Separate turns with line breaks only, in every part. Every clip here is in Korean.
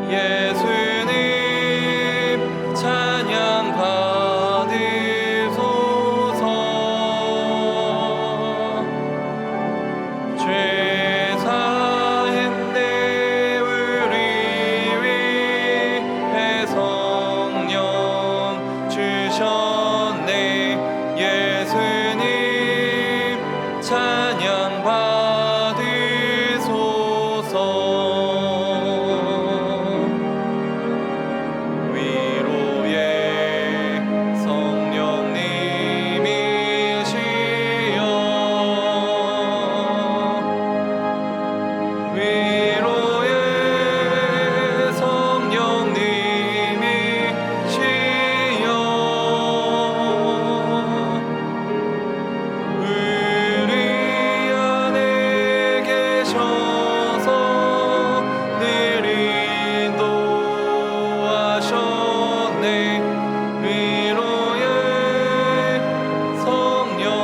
예수님 찬양 받으소서. 죄 사했네 우리 위해 성령 주셨네. 예수님 찬양 받으소서. 위로의 성령님이시여, 위로의 성령님이시여, 우리 안에 계셔서 늘 인도하셨네. 위로의 성령님이시여.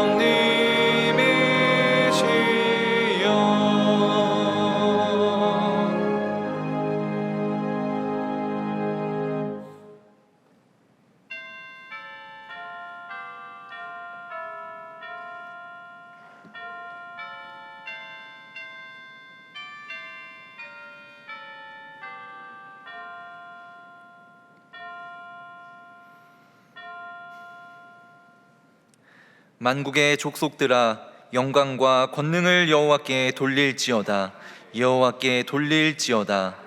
만국의 족속들아, 영광과 권능을 여호와께 돌릴지어다. 여호와께 돌릴지어다.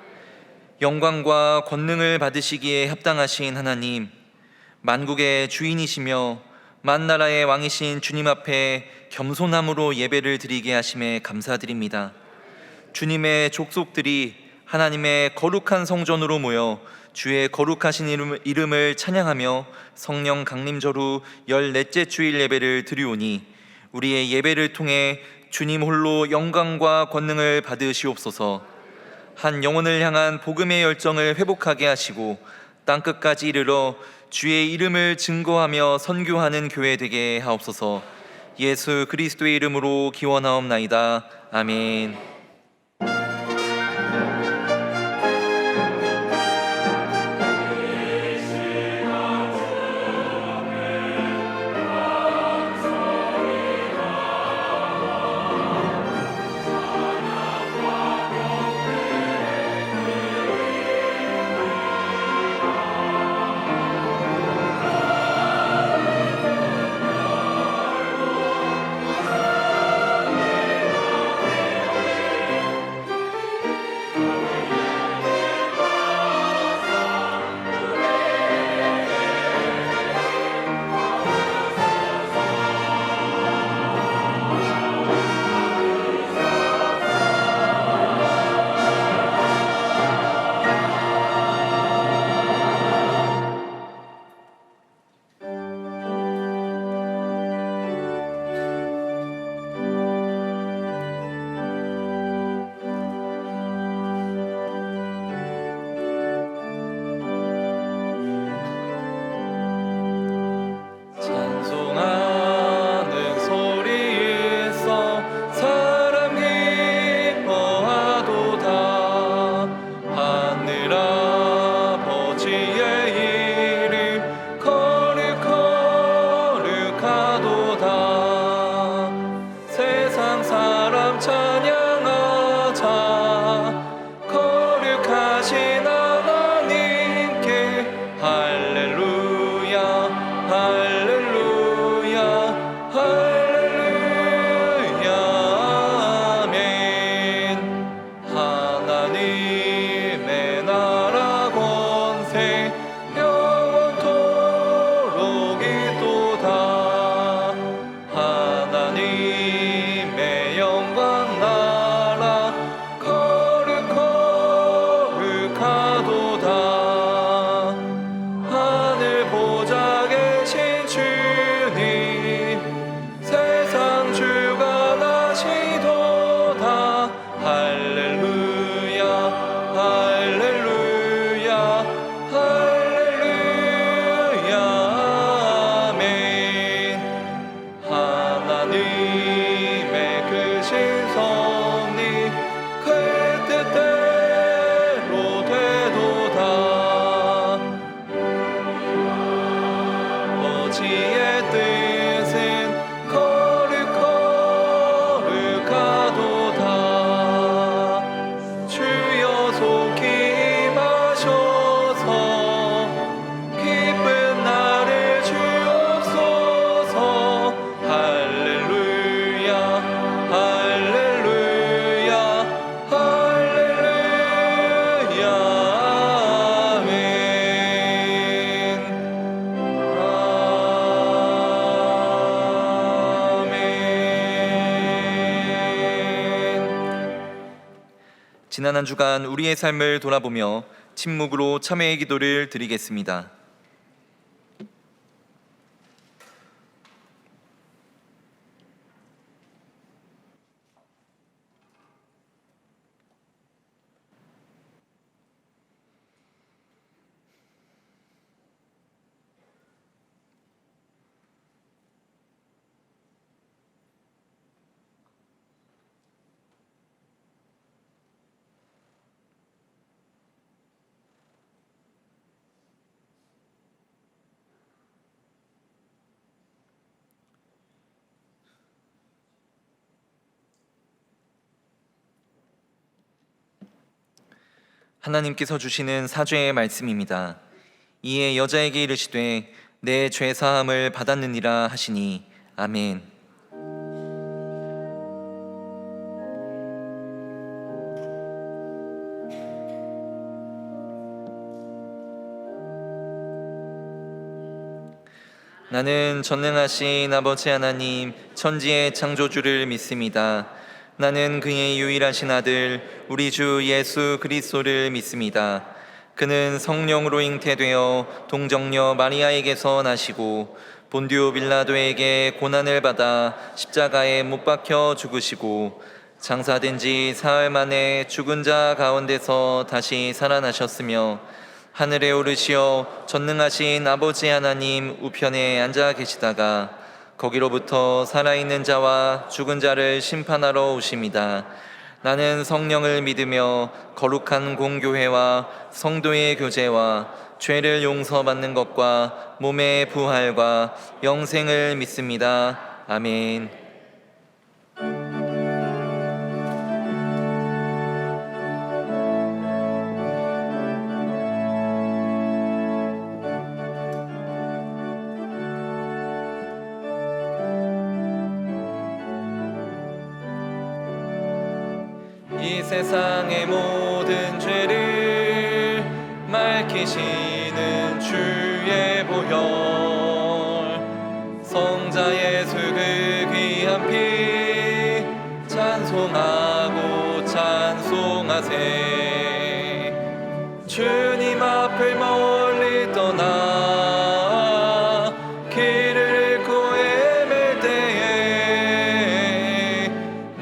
영광과 권능을 받으시기에 합당하신 하나님, 만국의 주인이시며 만나라의 왕이신 주님 앞에 겸손함으로 예배를 드리게 하심에 감사드립니다. 주님의 족속들이 하나님의 거룩한 성전으로 모여 주의 거룩하신 이름을 찬양하며 성령 강림절 후 14째 주일 예배를 드리오니 우리의 예배를 통해 주님 홀로 영광과 권능을 받으시옵소서. 한 영혼을 향한 복음의 열정을 회복하게 하시고 땅끝까지 이르러 주의 이름을 증거하며 선교하는 교회 되게 하옵소서. 예수 그리스도의 이름으로 기원하옵나이다. 아멘. 영광 나라 거룩 거룩하 지난 한 주간 우리의 삶을 돌아보며 침묵으로 참회의 기도를 드리겠습니다. 하나님께서 주시는 사죄의 말씀입니다. 이에 여자에게 이르시되 내 죄 사함을 받았느니라 하시니 아멘. 나는 전능하신 아버지 하나님 천지의 창조주를 믿습니다. 나는 그의 유일하신 아들 우리 주 예수 그리스도를 믿습니다. 그는 성령으로 잉태되어 동정녀 마리아에게서 나시고 본디오 빌라도에게 고난을 받아 십자가에 못 박혀 죽으시고 장사된 지 사흘 만에 죽은 자 가운데서 다시 살아나셨으며 하늘에 오르시어 전능하신 아버지 하나님 우편에 앉아 계시다가 거기로부터 살아있는 자와 죽은 자를 심판하러 오십니다. 나는 성령을 믿으며 거룩한 공교회와 성도의 교제와 죄를 용서받는 것과 몸의 부활과 영생을 믿습니다. 아멘. 이 세상의 모든 죄를 맑히시는 주의 보혈 성자 예수 그 귀한 피 찬송하고 찬송하세. 주님 앞을 멀리 떠나 길을 잃고 헤맬 때에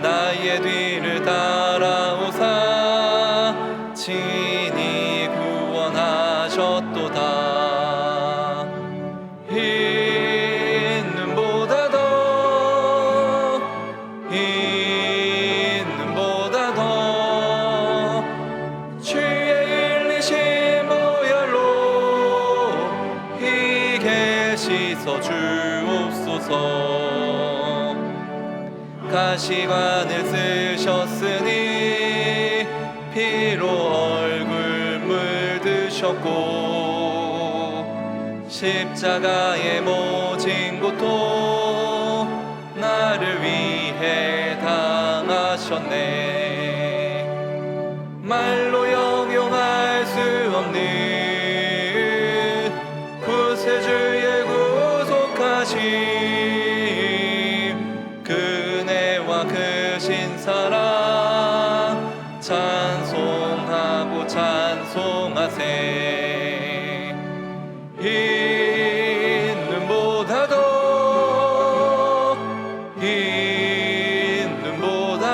나의 뒤를 따라오사 친히 구원하셨도다. 있는보다 더 주의 일리신 보혈로 희게 씻어 주옵소서. 가시관을 쓰셨으니 피로 얼굴 물드셨고 십자가의 모진 고통 나를 위해 당하셨네. 말로 형용할 수 없는 구세주의 구속하심 그 은혜와 크신 사랑 찬송하고 찬송하세. 있는보다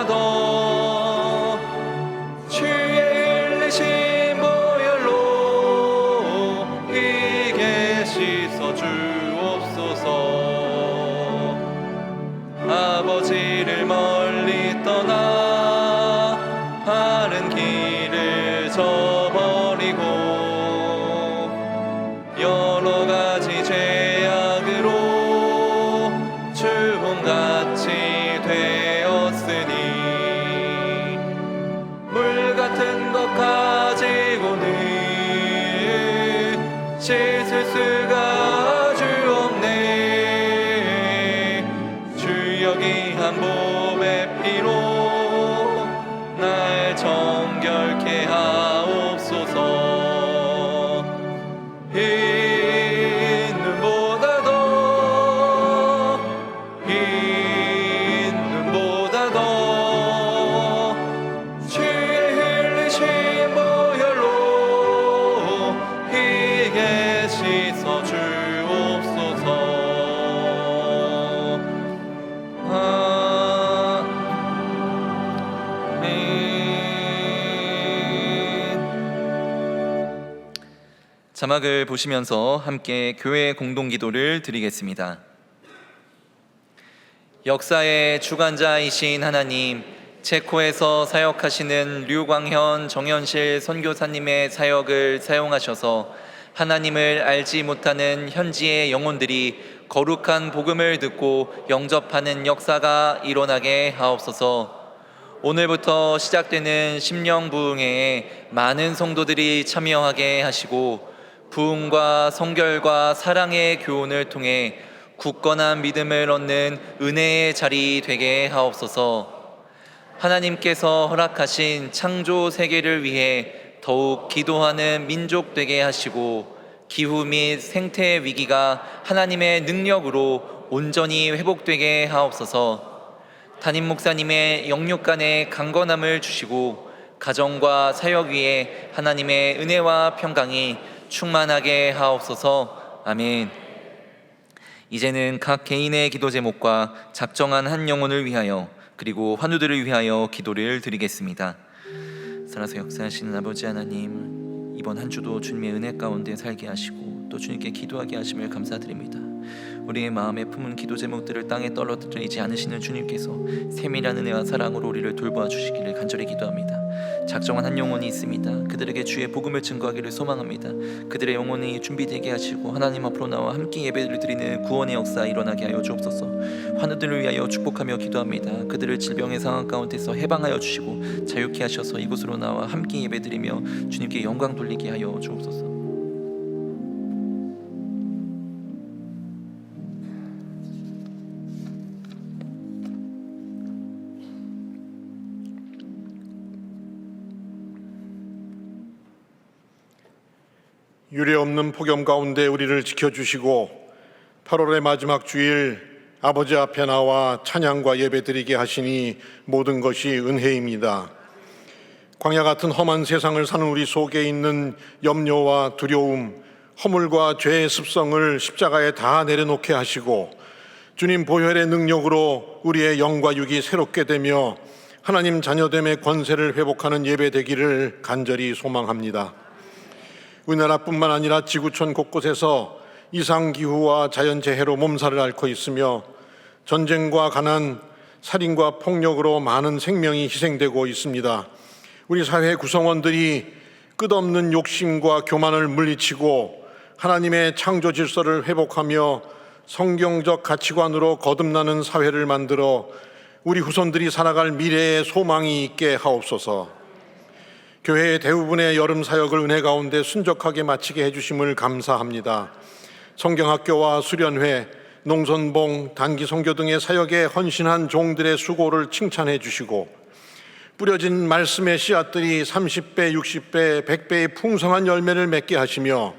더 주의 일리신 보혈로 희게 씻어 주옵소서. 아버지를 멀리 떠나 바른 길을 저버리고 여러 가지 죄악으로 주홍같이 되었으니 물 같은 것 가지고는 씻을 수가 주 없네. 주여 귀한 몸의 피로 날 정결케 하옵소서. 있는보다 더 주의 자막을 보시면서 함께 교회 공동기도를 드리겠습니다. 역사의 주관자이신 하나님, 체코에서 사역하시는 류광현 정현실 선교사님의 사역을 사용하셔서 하나님을 알지 못하는 현지의 영혼들이 거룩한 복음을 듣고 영접하는 역사가 일어나게 하옵소서. 오늘부터 시작되는 심령부흥회에 많은 성도들이 참여하게 하시고 부흥과 성결과 사랑의 교훈을 통해 굳건한 믿음을 얻는 은혜의 자리 되게 하옵소서. 하나님께서 허락하신 창조 세계를 위해 더욱 기도하는 민족 되게 하시고 기후 및 생태 위기가 하나님의 능력으로 온전히 회복되게 하옵소서. 담임 목사님의 영육간의 강건함을 주시고 가정과 사역 위에 하나님의 은혜와 평강이 충만하게 하옵소서. 아멘. 이제는 각 개인의 기도 제목과 작정한 한 영혼을 위하여 그리고 환우들을 위하여 기도를 드리겠습니다. 살아서 역사하시는 아버지 하나님, 이번 한 주도 주님의 은혜 가운데 살게 하시고 또 주님께 기도하게 하심을 감사드립니다. 우리의 마음에 품은 기도 제목들을 땅에 떨어뜨리지 않으시는 주님께서 세밀한 은혜와 사랑으로 우리를 돌보아 주시기를 간절히 기도합니다. 작정한 한 영혼이 있습니다. 그들에게 주의 복음을 증거하기를 소망합니다. 그들의 영혼이 준비되게 하시고 하나님 앞으로 나와 함께 예배를 드리는 구원의 역사 일어나게 하여 주옵소서. 환우들을 위하여 축복하며 기도합니다. 그들을 질병의 상황 가운데서 해방하여 주시고 자유케 하셔서 이곳으로 나와 함께 예배드리며 주님께 영광 돌리게 하여 주옵소서.
유례없는 폭염 가운데 우리를 지켜주시고 8월의 마지막 주일 아버지 앞에 나와 찬양과 예배드리게 하시니 모든 것이 은혜입니다. 광야 같은 험한 세상을 사는 우리 속에 있는 염려와 두려움, 허물과 죄의 습성을 십자가에 다 내려놓게 하시고 주님 보혈의 능력으로 우리의 영과 육이 새롭게 되며 하나님 자녀됨의 권세를 회복하는 예배 되기를 간절히 소망합니다. 우리나라뿐만 아니라 지구촌 곳곳에서 이상기후와 자연재해로 몸살을 앓고 있으며 전쟁과 가난, 살인과 폭력으로 많은 생명이 희생되고 있습니다. 우리 사회 구성원들이 끝없는 욕심과 교만을 물리치고 하나님의 창조 질서를 회복하며 성경적 가치관으로 거듭나는 사회를 만들어 우리 후손들이 살아갈 미래의 소망이 있게 하옵소서. 교회의 대부분의 여름 사역을 은혜 가운데 순적하게 마치게 해주심을 감사합니다. 성경학교와 수련회, 농선봉, 단기 선교 등의 사역에 헌신한 종들의 수고를 칭찬해 주시고 뿌려진 말씀의 씨앗들이 30배, 60배, 100배의 풍성한 열매를 맺게 하시며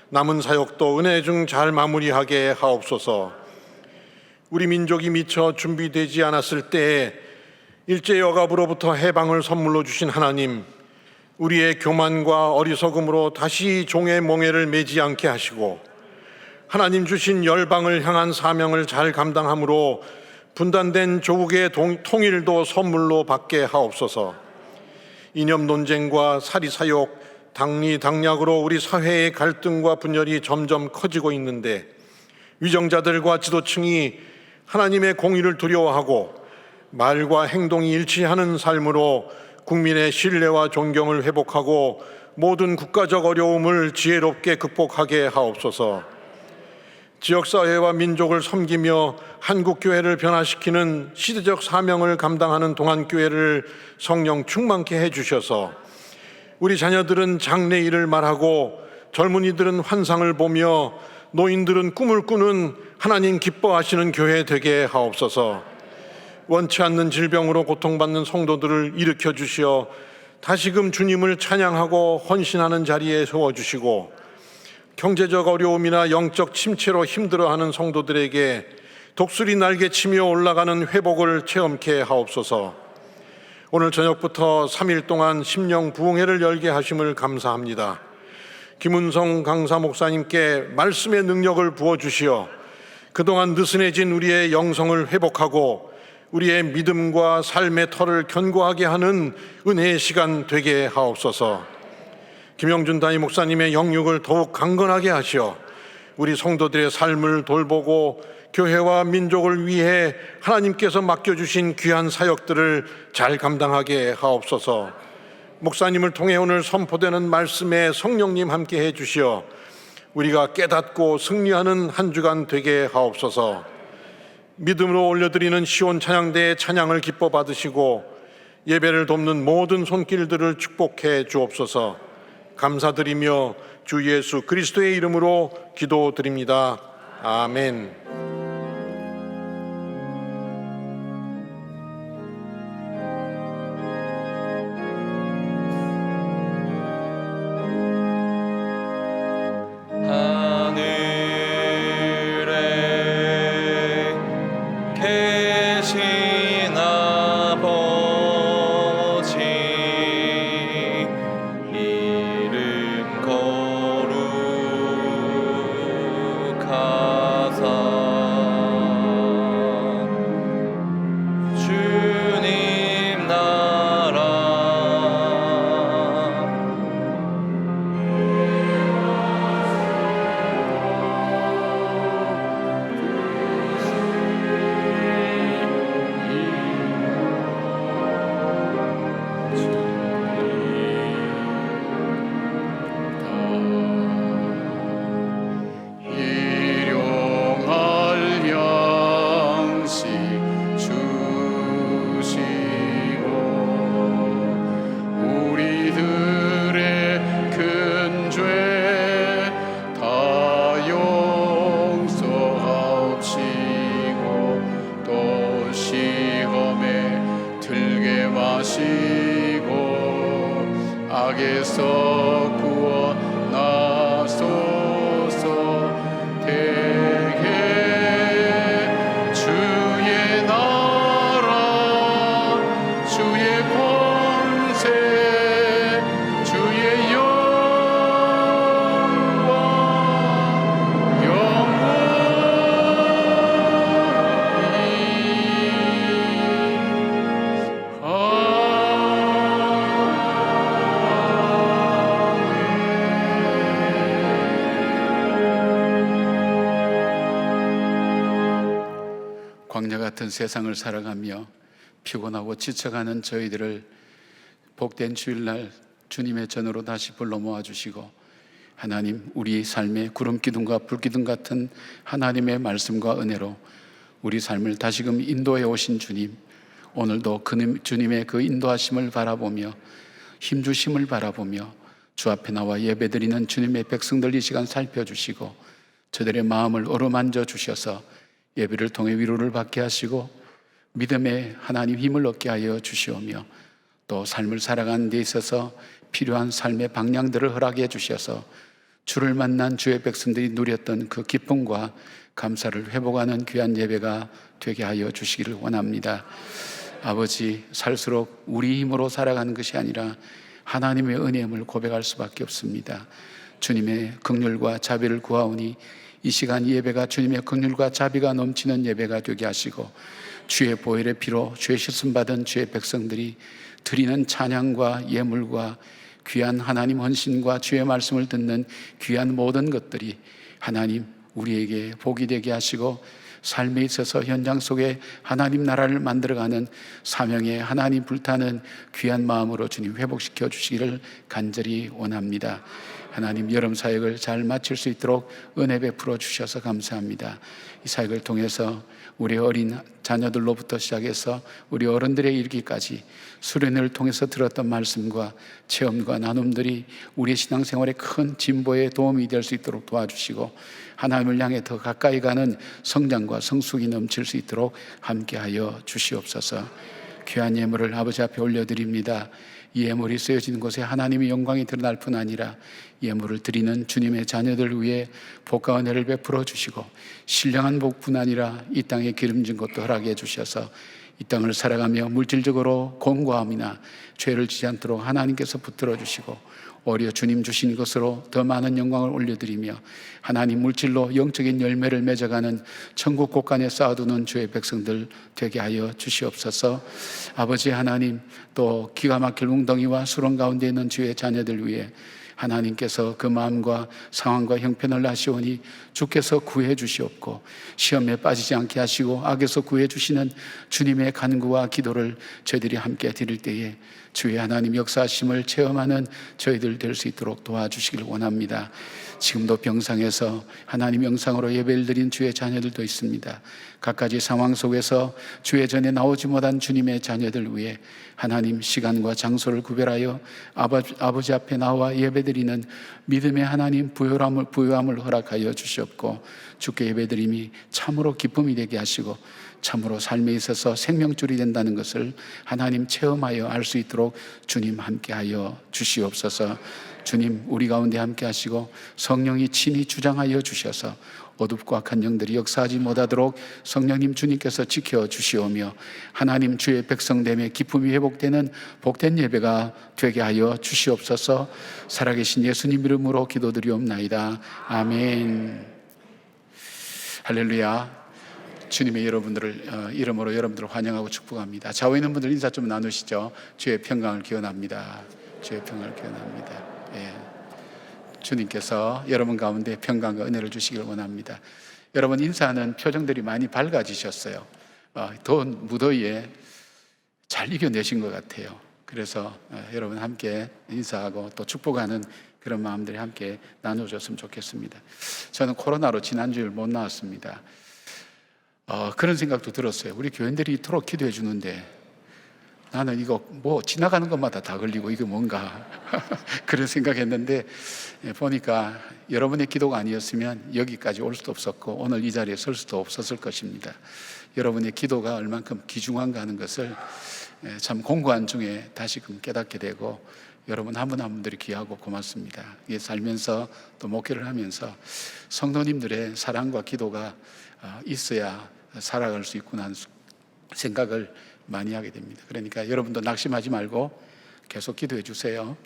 남은 사역도 은혜 중 잘 마무리하게 하옵소서. 우리 민족이 미처 준비되지 않았을 때에 일제여갑으로부터 해방을 선물로 주신 하나님, 우리의 교만과 어리석음으로 다시 종의 몽해를 매지 않게 하시고 하나님 주신 열방을 향한 사명을 잘 감당함으로 분단된 조국의 통일도 선물로 받게 하옵소서. 이념 논쟁과 사리사욕, 당리당략으로 우리 사회의 갈등과 분열이 점점 커지고 있는데 위정자들과 지도층이 하나님의 공의를 두려워하고 말과 행동이 일치하는 삶으로 국민의 신뢰와 존경을 회복하고 모든 국가적 어려움을 지혜롭게 극복하게 하옵소서. 지역사회와 민족을 섬기며 한국교회를 변화시키는 시대적 사명을 감당하는 동안교회를 성령 충만케 해주셔서 우리 자녀들은 장래 일을 말하고 젊은이들은 환상을 보며 노인들은 꿈을 꾸는 하나님 기뻐하시는 교회 되게 하옵소서. 원치 않는 질병으로 고통받는 성도들을 일으켜 주시어 다시금 주님을 찬양하고 헌신하는 자리에 세워주시고 경제적 어려움이나 영적 침체로 힘들어하는 성도들에게 독수리 날개치며 올라가는 회복을 체험케 하옵소서. 오늘 저녁부터 3일 동안 심령 부흥회를 열게 하심을 감사합니다. 김은성 강사 목사님께 말씀의 능력을 부어주시어 그동안 느슨해진 우리의 영성을 회복하고 우리의 믿음과 삶의 터를 견고하게 하는 은혜의 시간 되게 하옵소서. 김영준 담임 목사님의 영육을 더욱 강건하게 하시어 우리 성도들의 삶을 돌보고 교회와 민족을 위해 하나님께서 맡겨주신 귀한 사역들을 잘 감당하게 하옵소서. 목사님을 통해 오늘 선포되는 말씀에 성령님 함께 해주시어 우리가 깨닫고 승리하는 한 주간 되게 하옵소서. 믿음으로 올려드리는 시온 찬양대의 찬양을 기뻐 받으시고 예배를 돕는 모든 손길들을 축복해 주옵소서. 감사드리며 주 예수 그리스도의 이름으로 기도드립니다. 아멘.
하늘에 계신 아버지 이름 거룩하사 주님 나라
일용할 양식 주시고 우리들의 큰 죄 다 용서하옵시고 또 시험에 들게 마시고 악에서 구원하소서. 대개 주의 나라 주의 권세 주의 영광 광야 같은 세상을 살아가며 피곤하고 지쳐가는 저희들을 복된 주일날 주님의 전으로 다시 불러 모아주시고 하나님, 우리 삶의 구름 기둥과 불 기둥 같은 하나님의 말씀과 은혜로 우리 삶을 다시금 인도해 오신 주님, 오늘도 주님의 그 인도하심을 바라보며 힘주심을 바라보며 주 앞에 나와 예배드리는 주님의 백성들 이 시간 살펴주시고 저들의 마음을 어루만져 주셔서 예배를 통해 위로를 받게 하시고 믿음의 하나님 힘을 얻게 하여 주시오며 또 삶을 살아가는 데 있어서 필요한 삶의 방향들을 허락해 주셔서 주를 만난 주의 백성들이 누렸던 그 기쁨과 감사를 회복하는 귀한 예배가 되게 하여 주시기를 원합니다. 아버지, 살수록 우리 힘으로 살아가는 것이 아니라 하나님의 은혜임을 고백할 수밖에 없습니다. 주님의 긍휼과 자비를 구하오니 이 시간 예배가 주님의 긍휼과 자비가 넘치는 예배가 되게 하시고 주의 보혈의 피로 죄 씻음 받은 주의 백성들이 드리는 찬양과 예물과 귀한 하나님 헌신과 주의 말씀을 듣는 귀한 모든 것들이 하나님 우리에게 복이 되게 하시고 삶에 있어서 현장 속에 하나님 나라를 만들어가는 사명에 하나님 불타는 귀한 마음으로 주님 회복시켜 주시기를 간절히 원합니다. 하나님, 여름 사역을 잘 마칠 수 있도록 은혜 베풀어 주셔서 감사합니다. 이 사역을 통해서 우리 어린 자녀들로부터 시작해서 우리 어른들에 이르기까지 수련회를 통해서 들었던 말씀과 체험과 나눔들이 우리의 신앙생활에 큰 진보에 도움이 될 수 있도록 도와주시고 하나님을 향해 더 가까이 가는 성장과 성숙이 넘칠 수 있도록 함께하여 주시옵소서. 귀한 예물을 아버지 앞에 올려드립니다. 이 예물이 쓰여진 곳에 하나님의 영광이 드러날 뿐 아니라 예물을 드리는 주님의 자녀들 위해 복과 은혜를 베풀어 주시고 신령한 복뿐 아니라 이 땅에 기름진 것도 허락해 주셔서 이 땅을 살아가며 물질적으로 공고함이나 죄를 지지 않도록 하나님께서 붙들어 주시고 오히려 주님 주신 것으로 더 많은 영광을 올려드리며 하나님 물질로 영적인 열매를 맺어가는 천국 곳간에 쌓아두는 주의 백성들 되게 하여 주시옵소서. 아버지 하나님, 또 기가 막힐 웅덩이와 수렁 가운데 있는 주의 자녀들 위해 하나님께서 그 마음과 상황과 형편을 아시오니 주께서 구해 주시옵고 시험에 빠지지 않게 하시고 악에서 구해 주시는 주님의 간구와 기도를 저희들이 함께 드릴 때에 주의 하나님 역사하심을 체험하는 저희들 될 수 있도록 도와주시길 원합니다. 지금도 병상에서 하나님 영상으로 예배를 드린 주의 자녀들도 있습니다. 각가지 상황 속에서 주의 전에 나오지 못한 주님의 자녀들 위해 하나님 시간과 장소를 구별하여 아버지 앞에 나와 예배드리는 믿음의 하나님 부요함을 허락하여 주시옵고 주께 예배드림이 참으로 기쁨이 되게 하시고 참으로 삶에 있어서 생명줄이 된다는 것을 하나님 체험하여 알 수 있도록 주님 함께하여 주시옵소서. 주님 우리 가운데 함께 하시고 성령이 친히 주장하여 주셔서 어둡고 악한 영들이 역사하지 못하도록 성령님 주님께서 지켜주시오며 하나님 주의 백성됨의 기쁨이 회복되는 복된 예배가 되게 하여 주시옵소서. 살아계신 예수님 이름으로 기도드리옵나이다. 아멘. 할렐루야. 주님의 여러분들을 이름으로 여러분들을 환영하고 축복합니다. 좌우에 있는 분들 인사 좀 나누시죠. 주의 평강을 기원합니다. 주의 평강을 기원합니다. 예. 주님께서 여러분 가운데 평강과 은혜를 주시길 원합니다. 여러분 인사하는 표정들이 많이 밝아지셨어요. 더운 무더위에 잘 이겨내신 것 같아요. 그래서 여러분 함께 인사하고 또 축복하는 그런 마음들이 함께 나눠줬으면 좋겠습니다. 저는 코로나로 지난주일 못 나왔습니다. 그런 생각도 들었어요. 우리 교인들이 이토록 기도해 주는데 나는 이거 뭐 지나가는 것마다 다 걸리고 이게 뭔가 그런 생각했는데 보니까 여러분의 기도가 아니었으면 여기까지 올 수도 없었고 오늘 이 자리에 설 수도 없었을 것입니다. 여러분의 기도가 얼만큼 귀중한가 하는 것을 참 공고한 중에 다시금 깨닫게 되고 여러분 한 분 한 분들이 귀하고 고맙습니다. 이게 살면서 또 목회를 하면서 성도님들의 사랑과 기도가 있어야 살아갈 수 있구나 하는 생각을 많이 하게 됩니다. 그러니까 여러분도 낙심하지 말고 계속 기도해 주세요.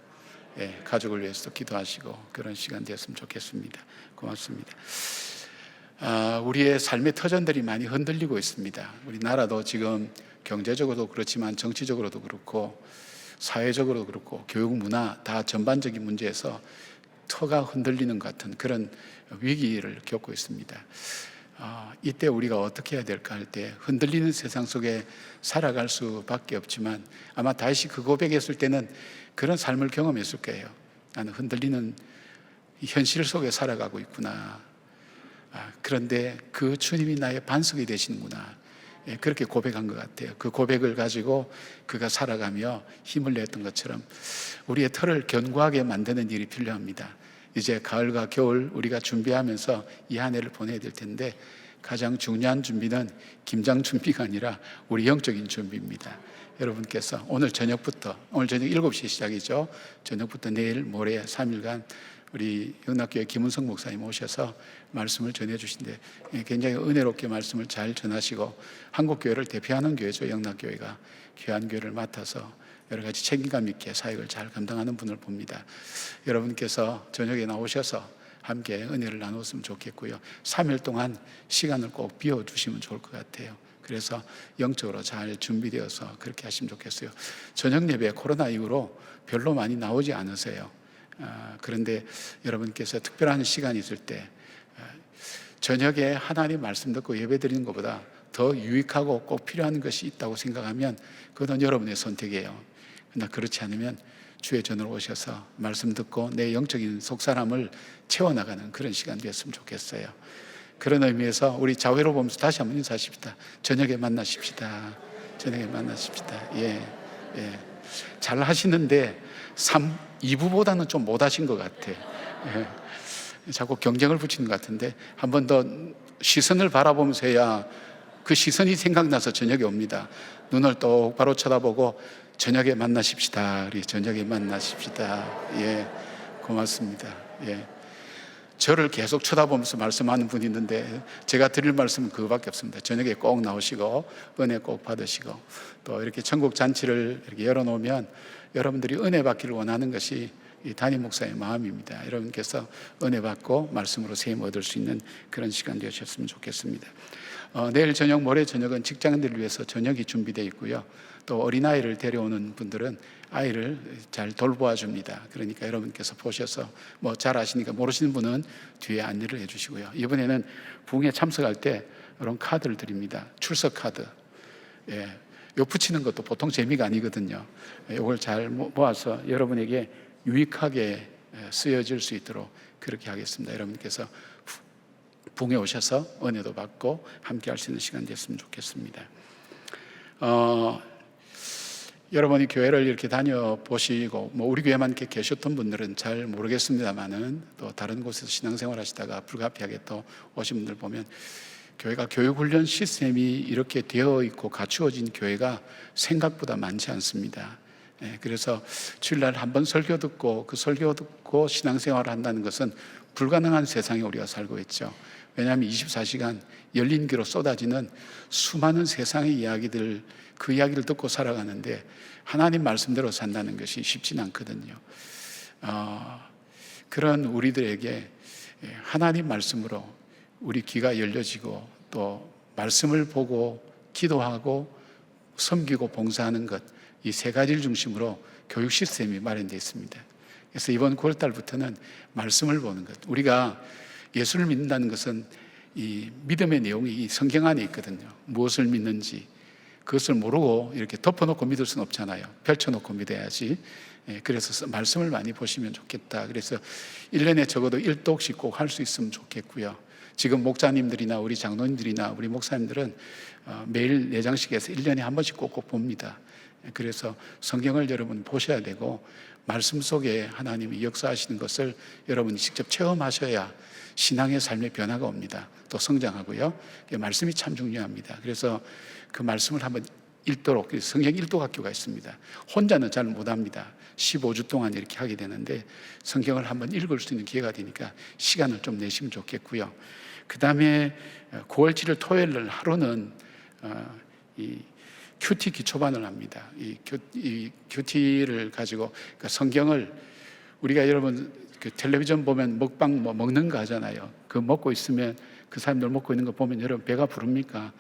가족을 위해서도 기도하시고 그런 시간 되었으면 좋겠습니다. 고맙습니다. 우리의 삶의 터전들이 많이 흔들리고 있습니다. 우리 나라도 지금 경제적으로도 그렇지만 정치적으로도 그렇고 사회적으로도 그렇고 교육 문화 다 전반적인 문제에서 터가 흔들리는 것 같은 그런 위기를 겪고 있습니다. 이때 우리가 어떻게 해야 될까 할 때 흔들리는 세상 속에 살아갈 수밖에 없지만 아마 다시 그 고백했을 때는 그런 삶을 경험했을 거예요. 나는 흔들리는 현실 속에 살아가고 있구나. 그런데 그 주님이 나의 반석이 되시는구나. 그렇게 고백한 것 같아요. 그 고백을 가지고 그가 살아가며 힘을 냈던 것처럼 우리의 터를 견고하게 만드는 일이 필요합니다. 이제 가을과 겨울 우리가 준비하면서 이 한 해를 보내야 될 텐데 가장 중요한 준비는 김장 준비가 아니라 우리 영적인 준비입니다. 여러분께서 오늘 저녁 7시 시작이죠. 저녁부터 내일 모레 3일간 우리 영락교회 김은성 목사님 오셔서 말씀을 전해주신데 굉장히 은혜롭게 말씀을 잘 전하시고 한국교회를 대표하는 교회죠. 영락교회가 귀한 교회를 맡아서 여러 가지 책임감 있게 사역을 잘 감당하는 분을 봅니다. 여러분께서 저녁에 나오셔서 함께 은혜를 나눴으면 좋겠고요. 3일 동안 시간을 꼭 비워주시면 좋을 것 같아요. 그래서 영적으로 잘 준비되어서 그렇게 하시면 좋겠어요. 저녁 예배 코로나 이후로 별로 많이 나오지 않으세요. 그런데 여러분께서 특별한 시간이 있을 때 저녁에 하나님 말씀 듣고 예배 드리는 것보다 더 유익하고 꼭 필요한 것이 있다고 생각하면 그건 여러분의 선택이에요. 그러나 그렇지 않으면 주의 전으로 오셔서 말씀 듣고 내 영적인 속사람을 채워나가는 그런 시간 되었으면 좋겠어요. 그런 의미에서 우리 자회로 보면서 다시 한번 인사하십시다. 저녁에 만나십시다. 저녁에 만나십시다. 잘 하시는데 2부보다는 좀 못하신 것 같아요. 자꾸 경쟁을 붙이는 것 같은데 한 번 더 시선을 바라보면서 해야 그 시선이 생각나서 저녁에 옵니다. 눈을 똑바로 쳐다보고 저녁에 만나십시다. 우리 저녁에 만나십시다. 고맙습니다. 저를 계속 쳐다보면서 말씀하는 분이 있는데 제가 드릴 말씀은 그거밖에 없습니다. 저녁에 꼭 나오시고 은혜 꼭 받으시고 또 이렇게 천국 잔치를 이렇게 열어놓으면 여러분들이 은혜 받기를 원하는 것이 이 담임 목사의 마음입니다. 여러분께서 은혜 받고 말씀으로 세임 얻을 수 있는 그런 시간 되셨으면 좋겠습니다. 내일 저녁, 모레 저녁은 직장인들을 위해서 저녁이 준비되어 있고요. 또 어린아이를 데려오는 분들은 아이를 잘 돌보아 줍니다. 그러니까 여러분께서 보셔서 뭐 잘 아시니까 모르시는 분은 뒤에 안내를 해주시고요. 이번에는 부흥에 참석할 때 이런 카드를 드립니다. 출석 카드. 예, 요 붙이는 것도 보통 재미가 아니거든요. 이걸 잘 모아서 여러분에게 유익하게 쓰여질 수 있도록 그렇게 하겠습니다. 여러분께서 부흥에 오셔서 은혜도 받고 함께 할 수 있는 시간 됐으면 좋겠습니다. 여러분이 교회를 이렇게 다녀보시고 뭐 우리 교회만 이렇게 계셨던 분들은 잘 모르겠습니다만은 또 다른 곳에서 신앙생활 하시다가 불가피하게 또 오신 분들 보면 교회가 교육훈련 시스템이 이렇게 되어 있고 갖추어진 교회가 생각보다 많지 않습니다. 그래서 주일날 한번 설교 듣고 그 설교 듣고 신앙생활을 한다는 것은 불가능한 세상에 우리가 살고 있죠. 왜냐하면 24시간 열린 귀로 쏟아지는 수많은 세상의 이야기들, 그 이야기를 듣고 살아가는데 하나님 말씀대로 산다는 것이 쉽지는 않거든요. 그런 우리들에게 하나님 말씀으로 우리 귀가 열려지고 또 말씀을 보고 기도하고 섬기고 봉사하는 것, 이 세 가지를 중심으로 교육 시스템이 마련되어 있습니다. 그래서 이번 9월 달부터는 말씀을 보는 것, 우리가 예수를 믿는다는 것은 이 믿음의 내용이 이 성경 안에 있거든요. 무엇을 믿는지 그것을 모르고 이렇게 덮어놓고 믿을 수는 없잖아요. 펼쳐놓고 믿어야지. 그래서 말씀을 많이 보시면 좋겠다. 그래서 1년에 적어도 1독씩 꼭 할 수 있으면 좋겠고요. 지금 목자님들이나 우리 장로님들이나 우리 목사님들은 매일 4장씩해서 1년에 한 번씩 꼭꼭 봅니다. 그래서 성경을 여러분 보셔야 되고 말씀 속에 하나님이 역사하시는 것을 여러분이 직접 체험하셔야 신앙의 삶의 변화가 옵니다. 또 성장하고요. 말씀이 참 중요합니다. 그래서 그 말씀을 한번 읽도록, 성경 일독 학교가 있습니다. 혼자는 잘 못합니다. 15주 동안 이렇게 하게 되는데 성경을 한번 읽을 수 있는 기회가 되니까 시간을 좀 내시면 좋겠고요. 그 다음에 9월 7일 토요일 날 하루는 이 큐티 기초반을 합니다. 이 큐티를 가지고 그러니까 성경을 우리가 여러분 그 텔레비전 보면 먹방 뭐 먹는 거 하잖아요. 그 먹고 있으면 그 사람들 먹고 있는 거 보면 여러분 배가 부릅니까?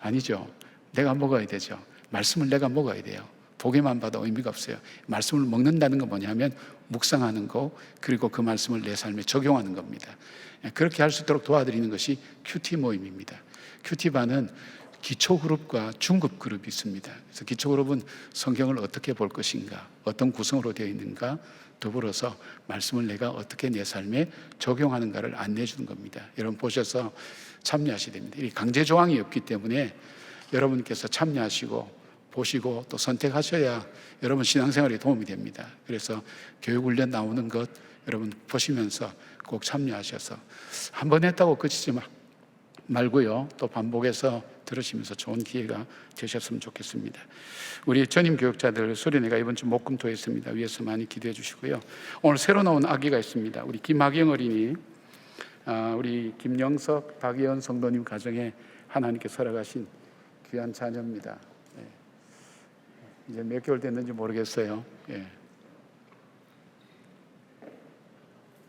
아니죠. 내가 먹어야 되죠. 말씀을 내가 먹어야 돼요. 보기만 봐도 의미가 없어요. 말씀을 먹는다는 건 뭐냐면 묵상하는 거, 그리고 그 말씀을 내 삶에 적용하는 겁니다. 그렇게 할 수 있도록 도와드리는 것이 큐티 모임입니다. 큐티반은 기초 그룹과 중급 그룹이 있습니다. 그래서 기초 그룹은 성경을 어떻게 볼 것인가, 어떤 구성으로 되어 있는가, 더불어서 말씀을 내가 어떻게 내 삶에 적용하는가를 안내해 주는 겁니다. 여러분 보셔서 참여하셔야 됩니다. 이 강제 조항이 없기 때문에 여러분께서 참여하시고 보시고 또 선택하셔야 여러분 신앙생활에 도움이 됩니다. 그래서 교육훈련 나오는 것 여러분 보시면서 꼭 참여하셔서 한 번 했다고 그치지 말고요. 또 반복해서 들으시면서 좋은 기회가 되셨으면 좋겠습니다. 우리 전임 교육자들 수련회가 이번 주 목금토에 있습니다. 위에서 많이 기대해 주시고요. 오늘 새로 나온 아기가 있습니다. 우리 김학영 어린이, 우리 김영석, 박예원 성도님 가정에 하나님께 허락하신 귀한 자녀입니다. 이제 몇 개월 됐는지 모르겠어요.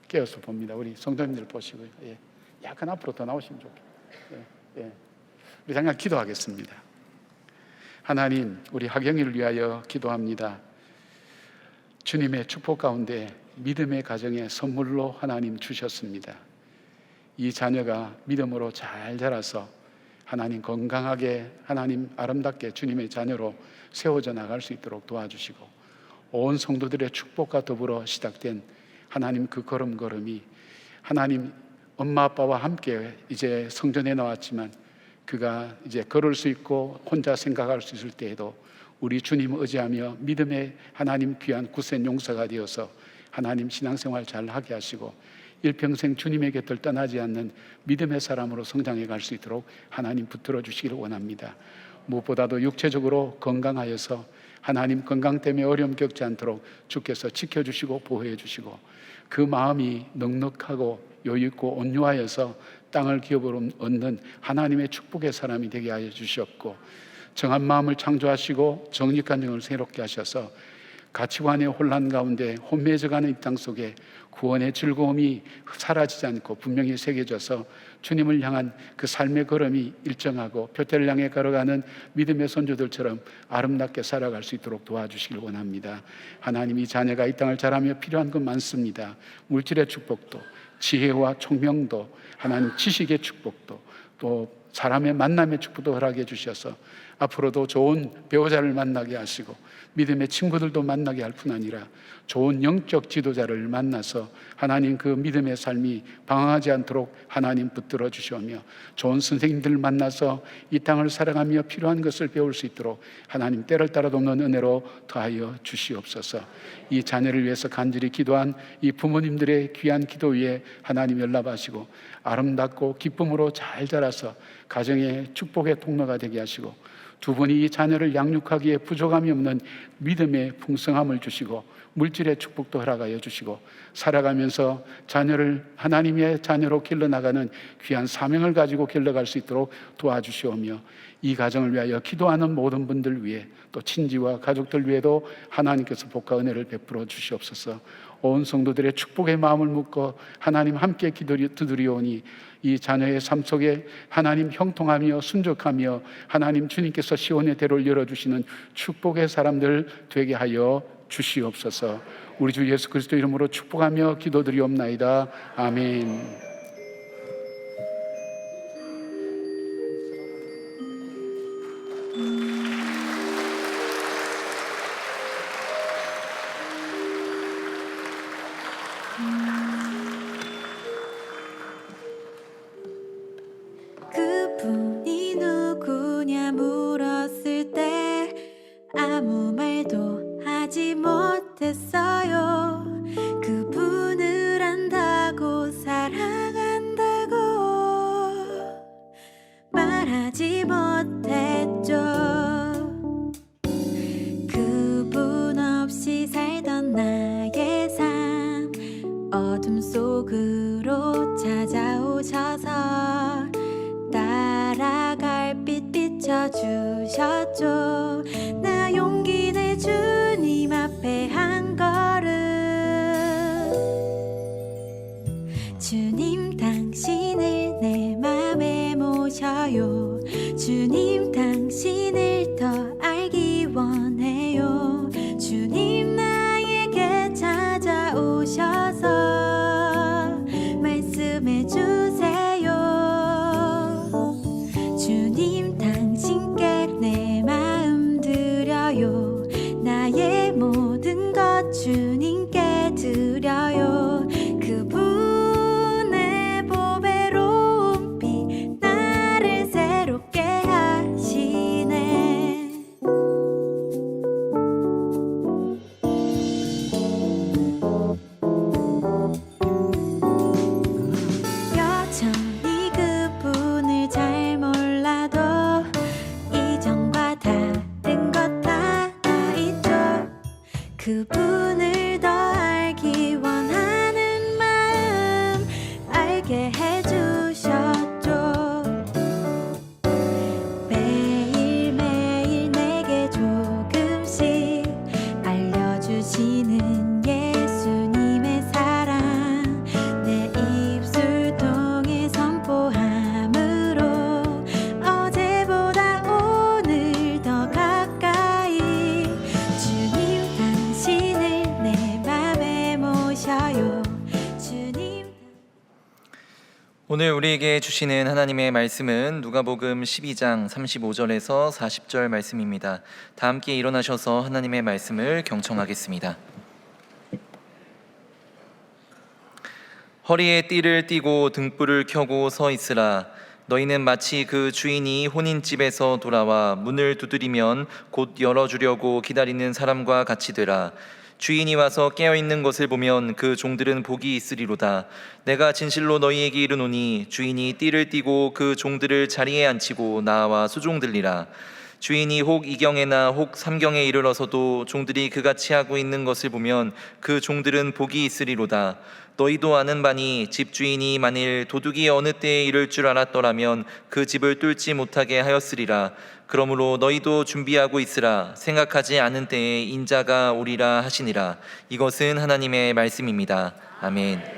깨어서 봅니다. 우리 성도님들 보시고요. 약간 앞으로 더 나오시면 좋겠어요. 우리 잠깐 기도하겠습니다. 하나님, 우리 하경이를 위하여 기도합니다. 주님의 축복 가운데 믿음의 가정에 선물로 하나님 주셨습니다. 이 자녀가 믿음으로 잘 자라서 하나님 건강하게, 하나님 아름답게 주님의 자녀로 세워져 나갈 수 있도록 도와주시고, 온 성도들의 축복과 더불어 시작된 하나님 그 걸음걸음이 하나님 엄마 아빠와 함께 이제 성전에 나왔지만 그가 이제 걸을 수 있고 혼자 생각할 수 있을 때에도 우리 주님 의지하며 믿음의 하나님 귀한 굳센 용사가 되어서 하나님 신앙생활 잘 하게 하시고 일평생 주님의 곁을 떠나지 않는 믿음의 사람으로 성장해 갈 수 있도록 하나님 붙들어 주시기를 원합니다. 무엇보다도 육체적으로 건강하여서 하나님 건강 때문에 어려움 겪지 않도록 주께서 지켜주시고 보호해 주시고, 그 마음이 넉넉하고 여유있고 온유하여서 땅을 기업으로 얻는 하나님의 축복의 사람이 되게 하여 주셨고, 정한 마음을 창조하시고 정직한 영을 새롭게 하셔서 가치관의 혼란 가운데 혼미해져가는 이 땅 속에 구원의 즐거움이 사라지지 않고 분명히 새겨져서 주님을 향한 그 삶의 걸음이 일정하고 표대를 향해 걸어가는 믿음의 선조들처럼 아름답게 살아갈 수 있도록 도와주시길 원합니다. 하나님이 자녀가 이 땅을 자라며 필요한 건 많습니다. 물질의 축복도, 지혜와 총명도, 하나님 지식의 축복도, 또 사람의 만남의 축복도 허락해 주셔서 앞으로도 좋은 배우자를 만나게 하시고 믿음의 친구들도 만나게 할 뿐 아니라 좋은 영적 지도자를 만나서 하나님 그 믿음의 삶이 방황하지 않도록 하나님 붙들어 주시오며, 좋은 선생님들을 만나서 이 땅을 살아가며 필요한 것을 배울 수 있도록 하나님 때를 따라 돕는 은혜로 더하여 주시옵소서. 이 자녀를 위해서 간절히 기도한 이 부모님들의 귀한 기도 위에 하나님 연락하시고 아름답고 기쁨으로 잘 자라서 가정의 축복의 통로가 되게 하시고, 두 분이 이 자녀를 양육하기에 부족함이 없는 믿음의 풍성함을 주시고 물질의 축복도 허락하여 주시고, 살아가면서 자녀를 하나님의 자녀로 길러나가는 귀한 사명을 가지고 길러갈 수 있도록 도와주시오며, 이 가정을 위하여 기도하는 모든 분들 위해 또 친지와 가족들 위에도 하나님께서 복과 은혜를 베풀어 주시옵소서. 온 성도들의 축복의 마음을 묻고 하나님 함께 두드리오니 이 자녀의 삶 속에 하나님 형통하며 순족하며 하나님 주님께서 시온의 대로를 열어주시는 축복의 사람들 되게 하여 주시옵소서. 우리 주 예수 그리스도 이름으로 축복하며 기도드리옵나이다. 아멘.
그분이 누구냐 물었을 때 아무 말도 하지 못했어요. 그분을 안다고 사랑한다고 말하지 못했죠. 그분 없이 살던 나의 삶 어둠 속으로 찾아오셔서 따라갈 빛 비춰주셨죠. 나 용기 내 주님 앞에 한 걸음, 주님 당신을 내 맘에 모셔요. 주님 당신을 더 알기 원해요. 주님 나에게 찾아오셔서 말씀해 주세요. 주님 당신께 내 마음 드려요. 나의 모든 것 주님께 드려요. 그분의 보배로운 피 나를 새롭게 하시네. 여전히 그분을 잘 몰라도 이전과 다른 것 하나 있죠. 그분을 더 알기 원하는 마음 알게 해주셨죠. 매일매일 내게 조금씩 알려주시는 예수님의 사랑 내 입술 통해 선포함으로 어제보다 오늘 더 가까이 주님 당신을 내 맘에 모셔요. 주님
오늘 우리에게 주시는 하나님의 말씀은 누가복음 12장 35절에서 40절 말씀입니다. 다 함께 일어나셔서 하나님의 말씀을 경청하겠습니다. 허리에 띠를 띠고 등불을 켜고 서 있으라. 너희는 마치 그 주인이 혼인집에서 돌아와 문을 두드리면 곧 열어주려고 기다리는 사람과 같이 되라. 주인이 와서 깨어있는 것을 보면 그 종들은 복이 있으리로다. 내가 진실로 너희에게 이르노니 주인이 띠를 띠고 그 종들을 자리에 앉히고 나와 수종들리라. 주인이 혹 이경에나 혹 삼경에 이르러서도 종들이 그같이 하고 있는 것을 보면 그 종들은 복이 있으리로다. 너희도 아는 바니 집주인이 만일 도둑이 어느 때에 이를 줄 알았더라면 그 집을 뚫지 못하게 하였으리라. 그러므로 너희도 준비하고 있으라. 생각하지 않은 때에 인자가 오리라 하시니라. 이것은 하나님의 말씀입니다. 아멘.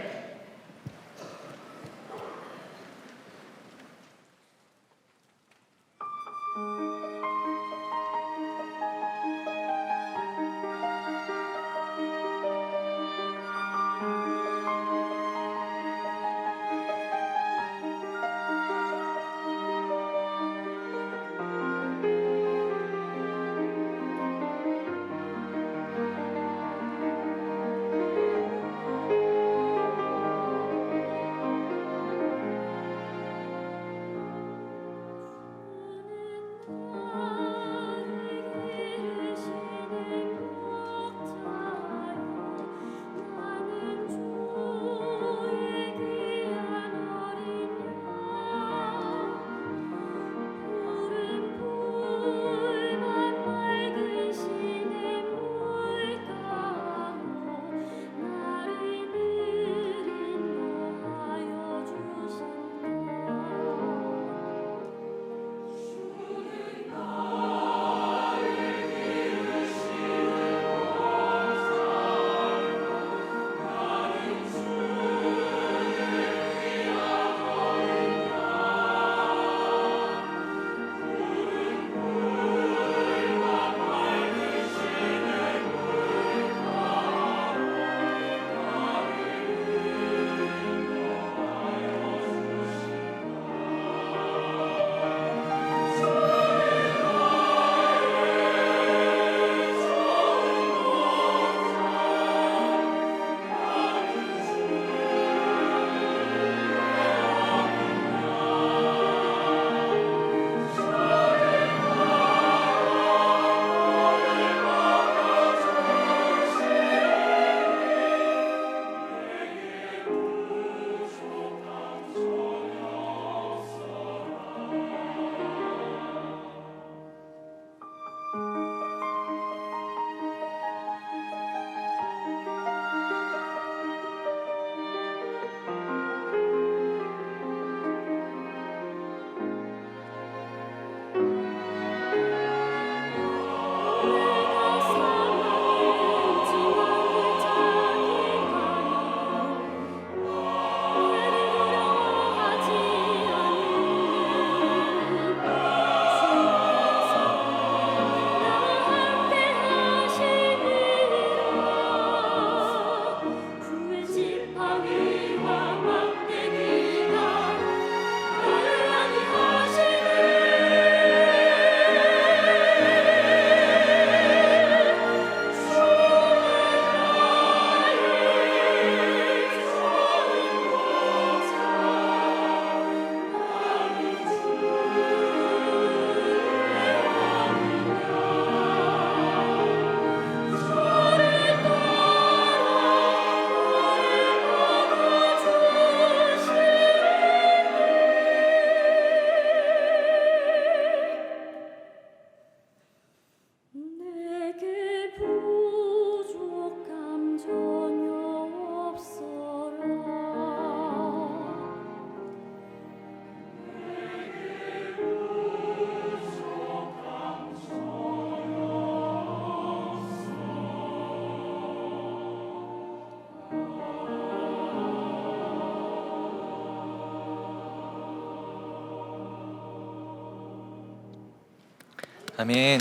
아멘.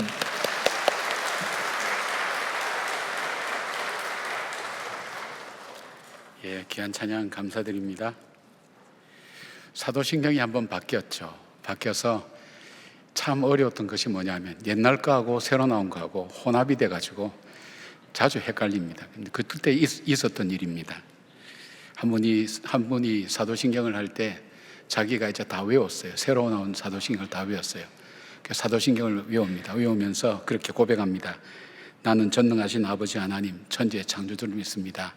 예, 귀한 찬양 감사드립니다. 사도신경이 한번 바뀌었죠. 바뀌어서 참 어려웠던 것이 뭐냐면 옛날 거하고 새로 나온 거하고 혼합이 돼가지고 자주 헷갈립니다. 근데 그때 있었던 일입니다. 한 분이 사도신경을 할 때 자기가 이제 다 외웠어요. 새로 나온 사도신경을 다 외웠어요. 사도신경을 외웁니다. 외우면서 그렇게 고백합니다. 나는 전능하신 아버지 하나님 천지의 창조주를 믿습니다.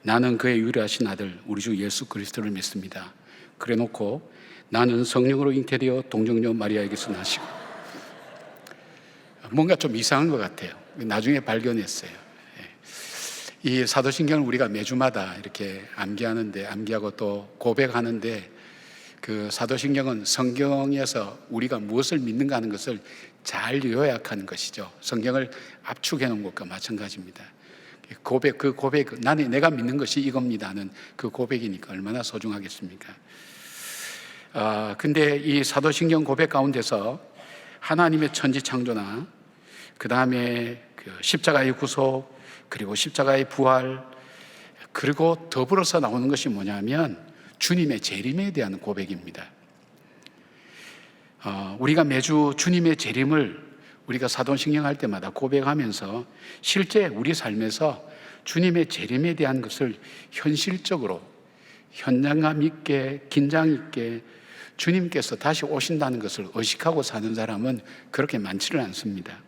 나는 그의 유일하신 아들 우리 주 예수 그리스도를 믿습니다. 그래 놓고 나는 성령으로 잉태되어 동정녀 마리아에게서 나시고 뭔가 좀 이상한 것 같아요. 나중에 발견했어요. 이 사도신경을 우리가 매주마다 이렇게 암기하고 또 고백하는데, 그 사도신경은 성경에서 우리가 무엇을 믿는가 하는 것을 잘 요약하는 것이죠. 성경을 압축해 놓은 것과 마찬가지입니다. 그 고백, 내가 믿는 것이 이겁니다는 그 고백이니까 얼마나 소중하겠습니까? 근데 이 사도신경 고백 가운데서 하나님의 천지 창조나 그 다음에 그 십자가의 구속, 그리고 십자가의 부활, 그리고 더불어서 나오는 것이 뭐냐면 주님의 재림에 대한 고백입니다. 우리가 매주 주님의 재림을 우리가 사도신경 할 때마다 고백하면서 실제 우리 삶에서 주님의 재림에 대한 것을 현실적으로 현장감 있게, 긴장 있게 주님께서 다시 오신다는 것을 의식하고 사는 사람은 그렇게 많지는 않습니다.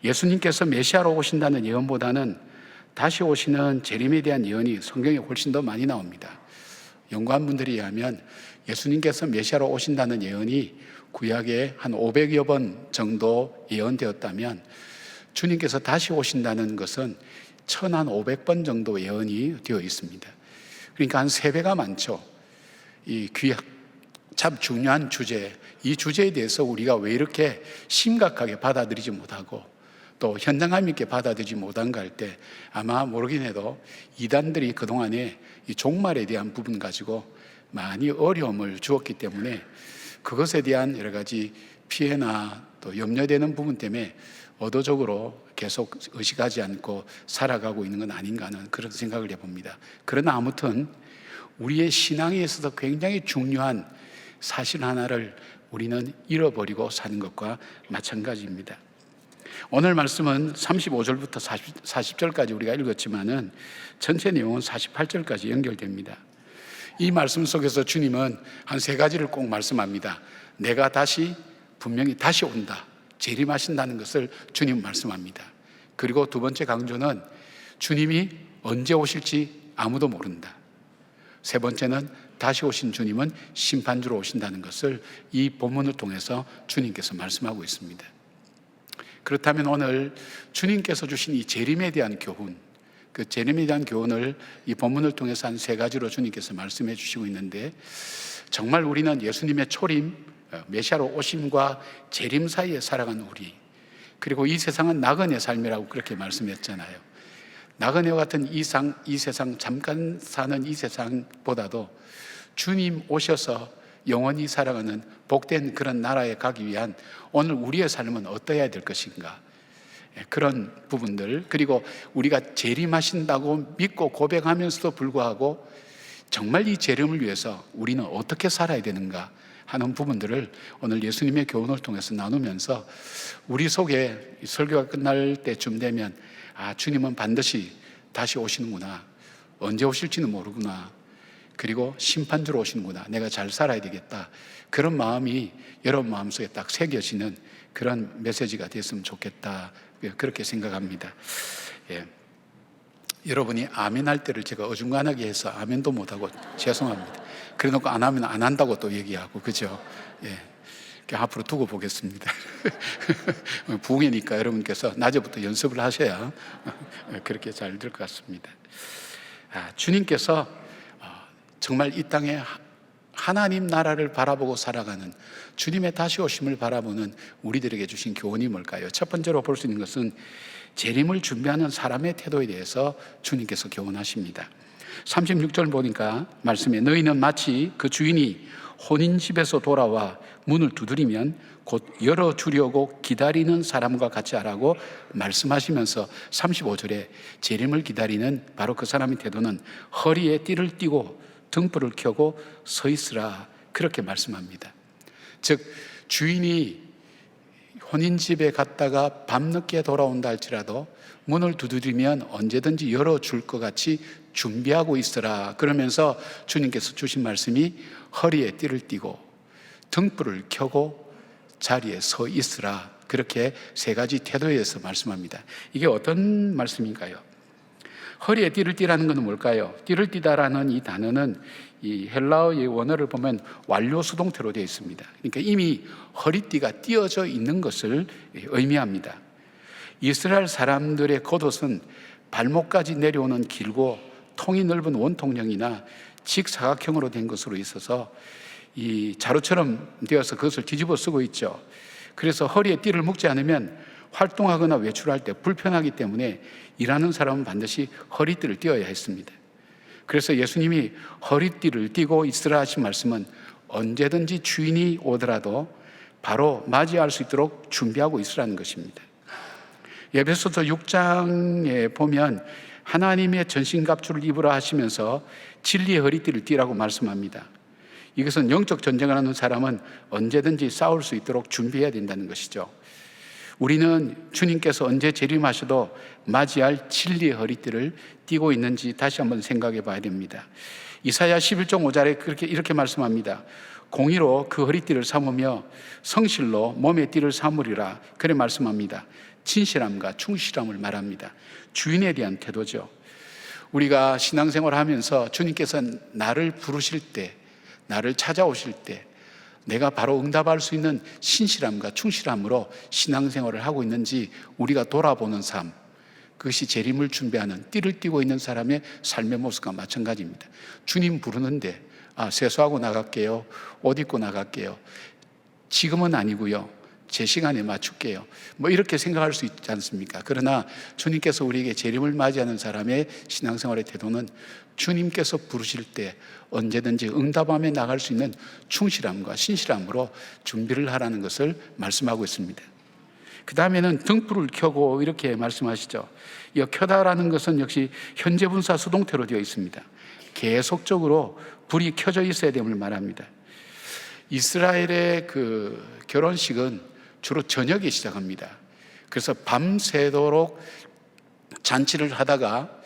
예수님께서 메시아로 오신다는 예언보다는 다시 오시는 재림에 대한 예언이 성경에 훨씬 더 많이 나옵니다. 연구한 분들에 의하면 예수님께서 메시아로 오신다는 예언이 구약에 한 500여 번 정도 예언되었다면 주님께서 다시 오신다는 것은 1500번 정도 예언이 되어 있습니다. 그러니까 한 3배가 많죠. 이 귀한 참 중요한 주제, 이 주제에 대해서 우리가 왜 이렇게 심각하게 받아들이지 못하고 또 현장감 있게 받아들이지 못한가 할 때 아마 모르긴 해도 이단들이 그동안에 이 종말에 대한 부분 가지고 많이 어려움을 주었기 때문에 그것에 대한 여러 가지 피해나 또 염려되는 부분 때문에 의도적으로 계속 의식하지 않고 살아가고 있는 건 아닌가 하는 그런 생각을 해봅니다. 그러나 아무튼 우리의 신앙에 있어서 굉장히 중요한 사실 하나를 우리는 잃어버리고 사는 것과 마찬가지입니다. 오늘 말씀은 35절부터 40절까지 우리가 읽었지만은 전체 내용은 48절까지 연결됩니다. 이 말씀 속에서 주님은 한 3가지를 꼭 말씀합니다. 내가 분명히 다시 온다, 재림하신다는 것을 주님 말씀합니다. 그리고 2번째 강조는 주님이 언제 오실지 아무도 모른다. 3번째는 다시 오신 주님은 심판주로 오신다는 것을 이 본문을 통해서 주님께서 말씀하고 있습니다. 그렇다면 오늘 주님께서 주신 이 재림에 대한 교훈, 그 재림에 대한 교훈을 이 본문을 통해서 한 3가지로 주님께서 말씀해 주시고 있는데, 정말 우리는 예수님의 초림, 메시아로 오심과 재림 사이에 살아가는 우리, 그리고 이 세상은 나그네 삶이라고 그렇게 말씀했잖아요. 나그네와 같은 이 세상, 잠깐 사는 이 세상보다도 주님 오셔서 영원히 살아가는 복된 그런 나라에 가기 위한 오늘 우리의 삶은 어떠해야 될 것인가, 그런 부분들, 그리고 우리가 재림하신다고 믿고 고백하면서도 불구하고 정말 이 재림을 위해서 우리는 어떻게 살아야 되는가 하는 부분들을 오늘 예수님의 교훈을 통해서 나누면서 우리 속에 설교가 끝날 때쯤 되면 주님은 반드시 다시 오시는구나, 언제 오실지는 모르구나, 그리고 심판주로 오시는구나, 내가 잘 살아야 되겠다, 그런 마음이 여러분 마음속에 딱 새겨지는 그런 메시지가 됐으면 좋겠다, 그렇게 생각합니다. 여러분이 아멘 할 때를 제가 어중간하게 해서 아멘도 못하고 죄송합니다. 그래놓고 안 하면 안 한다고 또 얘기하고, 그죠? 앞으로 두고 보겠습니다. 부흥이니까 여러분께서 낮에부터 연습을 하셔야 그렇게 잘 될 것 같습니다. 주님께서 정말 이 땅에 하나님 나라를 바라보고 살아가는, 주님의 다시 오심을 바라보는 우리들에게 주신 교훈이 뭘까요? 첫 번째로 볼 수 있는 것은 재림을 준비하는 사람의 태도에 대해서 주님께서 교훈하십니다. 36절 보니까 말씀에 너희는 마치 그 주인이 혼인집에서 돌아와 문을 두드리면 곧 열어주려고 기다리는 사람과 같이 하라고 말씀하시면서 35절에 재림을 기다리는 바로 그 사람의 태도는 허리에 띠를 띠고 등불을 켜고 서 있으라, 그렇게 말씀합니다. 즉 주인이 혼인집에 갔다가 밤늦게 돌아온다 할지라도 문을 두드리면 언제든지 열어줄 것 같이 준비하고 있으라, 그러면서 주님께서 주신 말씀이 허리에 띠를 띠고 등불을 켜고 자리에 서 있으라, 그렇게 3가지 태도에 대해서 말씀합니다. 이게 어떤 말씀인가요? 허리에 띠를 띠라는 것은 뭘까요? 띠를 띠다라는 이 단어는 이 헬라어의 원어를 보면 완료 수동태로 되어 있습니다. 그러니까 이미 허리띠가 띄어져 있는 것을 의미합니다. 이스라엘 사람들의 겉옷은 발목까지 내려오는 길고 통이 넓은 원통형이나 직사각형으로 된 것으로 있어서 이 자루처럼 되어서 그것을 뒤집어 쓰고 있죠. 그래서 허리에 띠를 묶지 않으면 활동하거나 외출할 때 불편하기 때문에 일하는 사람은 반드시 허리띠를 띄어야 했습니다. 그래서 예수님이 허리띠를 띠고 있으라 하신 말씀은 언제든지 주인이 오더라도 바로 맞이할 수 있도록 준비하고 있으라는 것입니다. 에베소서 6장에 보면 하나님의 전신갑주를 입으라 하시면서 진리의 허리띠를 띠라고 말씀합니다. 이것은 영적 전쟁을 하는 사람은 언제든지 싸울 수 있도록 준비해야 된다는 것이죠. 우리는 주님께서 언제 재림하셔도 맞이할 진리의 허리띠를 띠고 있는지 다시 한번 생각해 봐야 됩니다. 이사야 11장 5절에 이렇게 말씀합니다. 공의로 그 허리띠를 삼으며 성실로 몸의 띠를 삼으리라. 그래 말씀합니다. 진실함과 충실함을 말합니다. 주인에 대한 태도죠. 우리가 신앙생활을 하면서 주님께서 나를 부르실 때, 나를 찾아오실 때 내가 바로 응답할 수 있는 신실함과 충실함으로 신앙생활을 하고 있는지 우리가 돌아보는 삶, 그것이 재림을 준비하는 띠를 띠고 있는 사람의 삶의 모습과 마찬가지입니다. 주님 부르는데 세수하고 나갈게요, 옷 입고 나갈게요, 지금은 아니고요, 제 시간에 맞출게요, 뭐 이렇게 생각할 수 있지 않습니까? 그러나 주님께서 우리에게 재림을 맞이하는 사람의 신앙생활의 태도는 주님께서 부르실 때 언제든지 응답하며 나갈 수 있는 충실함과 신실함으로 준비를 하라는 것을 말씀하고 있습니다. 그 다음에는 등불을 켜고 이렇게 말씀하시죠. 이 켜다라는 것은 역시 현재분사 수동태로 되어 있습니다. 계속적으로 불이 켜져 있어야 됨을 말합니다. 이스라엘의 그 결혼식은 주로 저녁에 시작합니다. 그래서 밤새도록 잔치를 하다가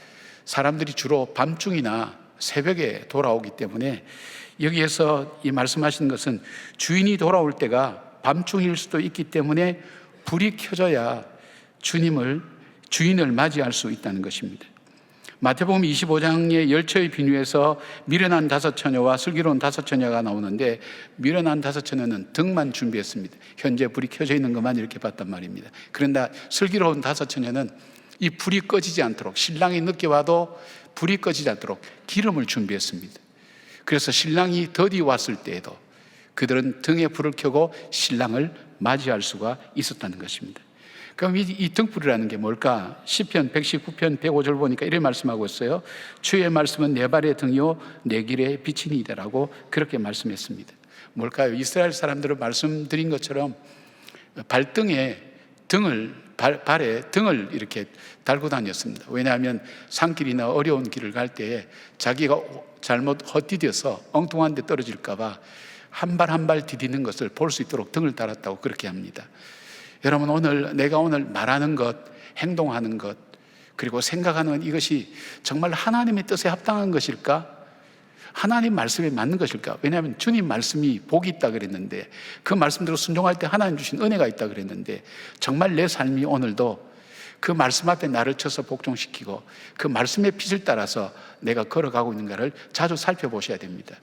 사람들이 주로 밤중이나 새벽에 돌아오기 때문에 여기에서 이 말씀하시는 것은 주인이 돌아올 때가 밤중일 수도 있기 때문에 불이 켜져야 주인을 맞이할 수 있다는 것입니다. 마태복음 25장의 열처의 비유에서 미련한 5처녀와 슬기로운 5처녀가 나오는데 미련한 5처녀는 등만 준비했습니다. 현재 불이 켜져 있는 것만 이렇게 봤단 말입니다. 그런데 슬기로운 5처녀는 이 불이 꺼지지 않도록, 신랑이 늦게 와도 불이 꺼지지 않도록 기름을 준비했습니다. 그래서 신랑이 더디 왔을 때에도 그들은 등에 불을 켜고 신랑을 맞이할 수가 있었다는 것입니다. 그럼 이 등불이라는 게 뭘까? 시편 119편 105절 보니까 이렇게 말씀하고 있어요. 주의 말씀은 내 발의 등이요 내 길의 빛이니이다라고 그렇게 말씀했습니다. 뭘까요? 이스라엘 사람들은 말씀드린 것처럼 발등에 발에 등을 이렇게 달고 다녔습니다. 왜냐하면 산길이나 어려운 길을 갈 때에 자기가 잘못 헛디뎌서 엉뚱한 데 떨어질까 봐 한 발 한 발 디디는 것을 볼 수 있도록 등을 달았다고 그렇게 합니다. 여러분, 내가 오늘 말하는 것, 행동하는 것, 그리고 생각하는 이것이 정말 하나님의 뜻에 합당한 것일까? 하나님 말씀에 맞는 것일까? 왜냐하면 주님 말씀이 복이 있다 그랬는데, 그 말씀대로 순종할 때 하나님 주신 은혜가 있다 그랬는데, 정말 내 삶이 오늘도 그 말씀 앞에 나를 쳐서 복종시키고 그 말씀의 빛을 따라서 내가 걸어가고 있는가를 자주 살펴보셔야 됩니다.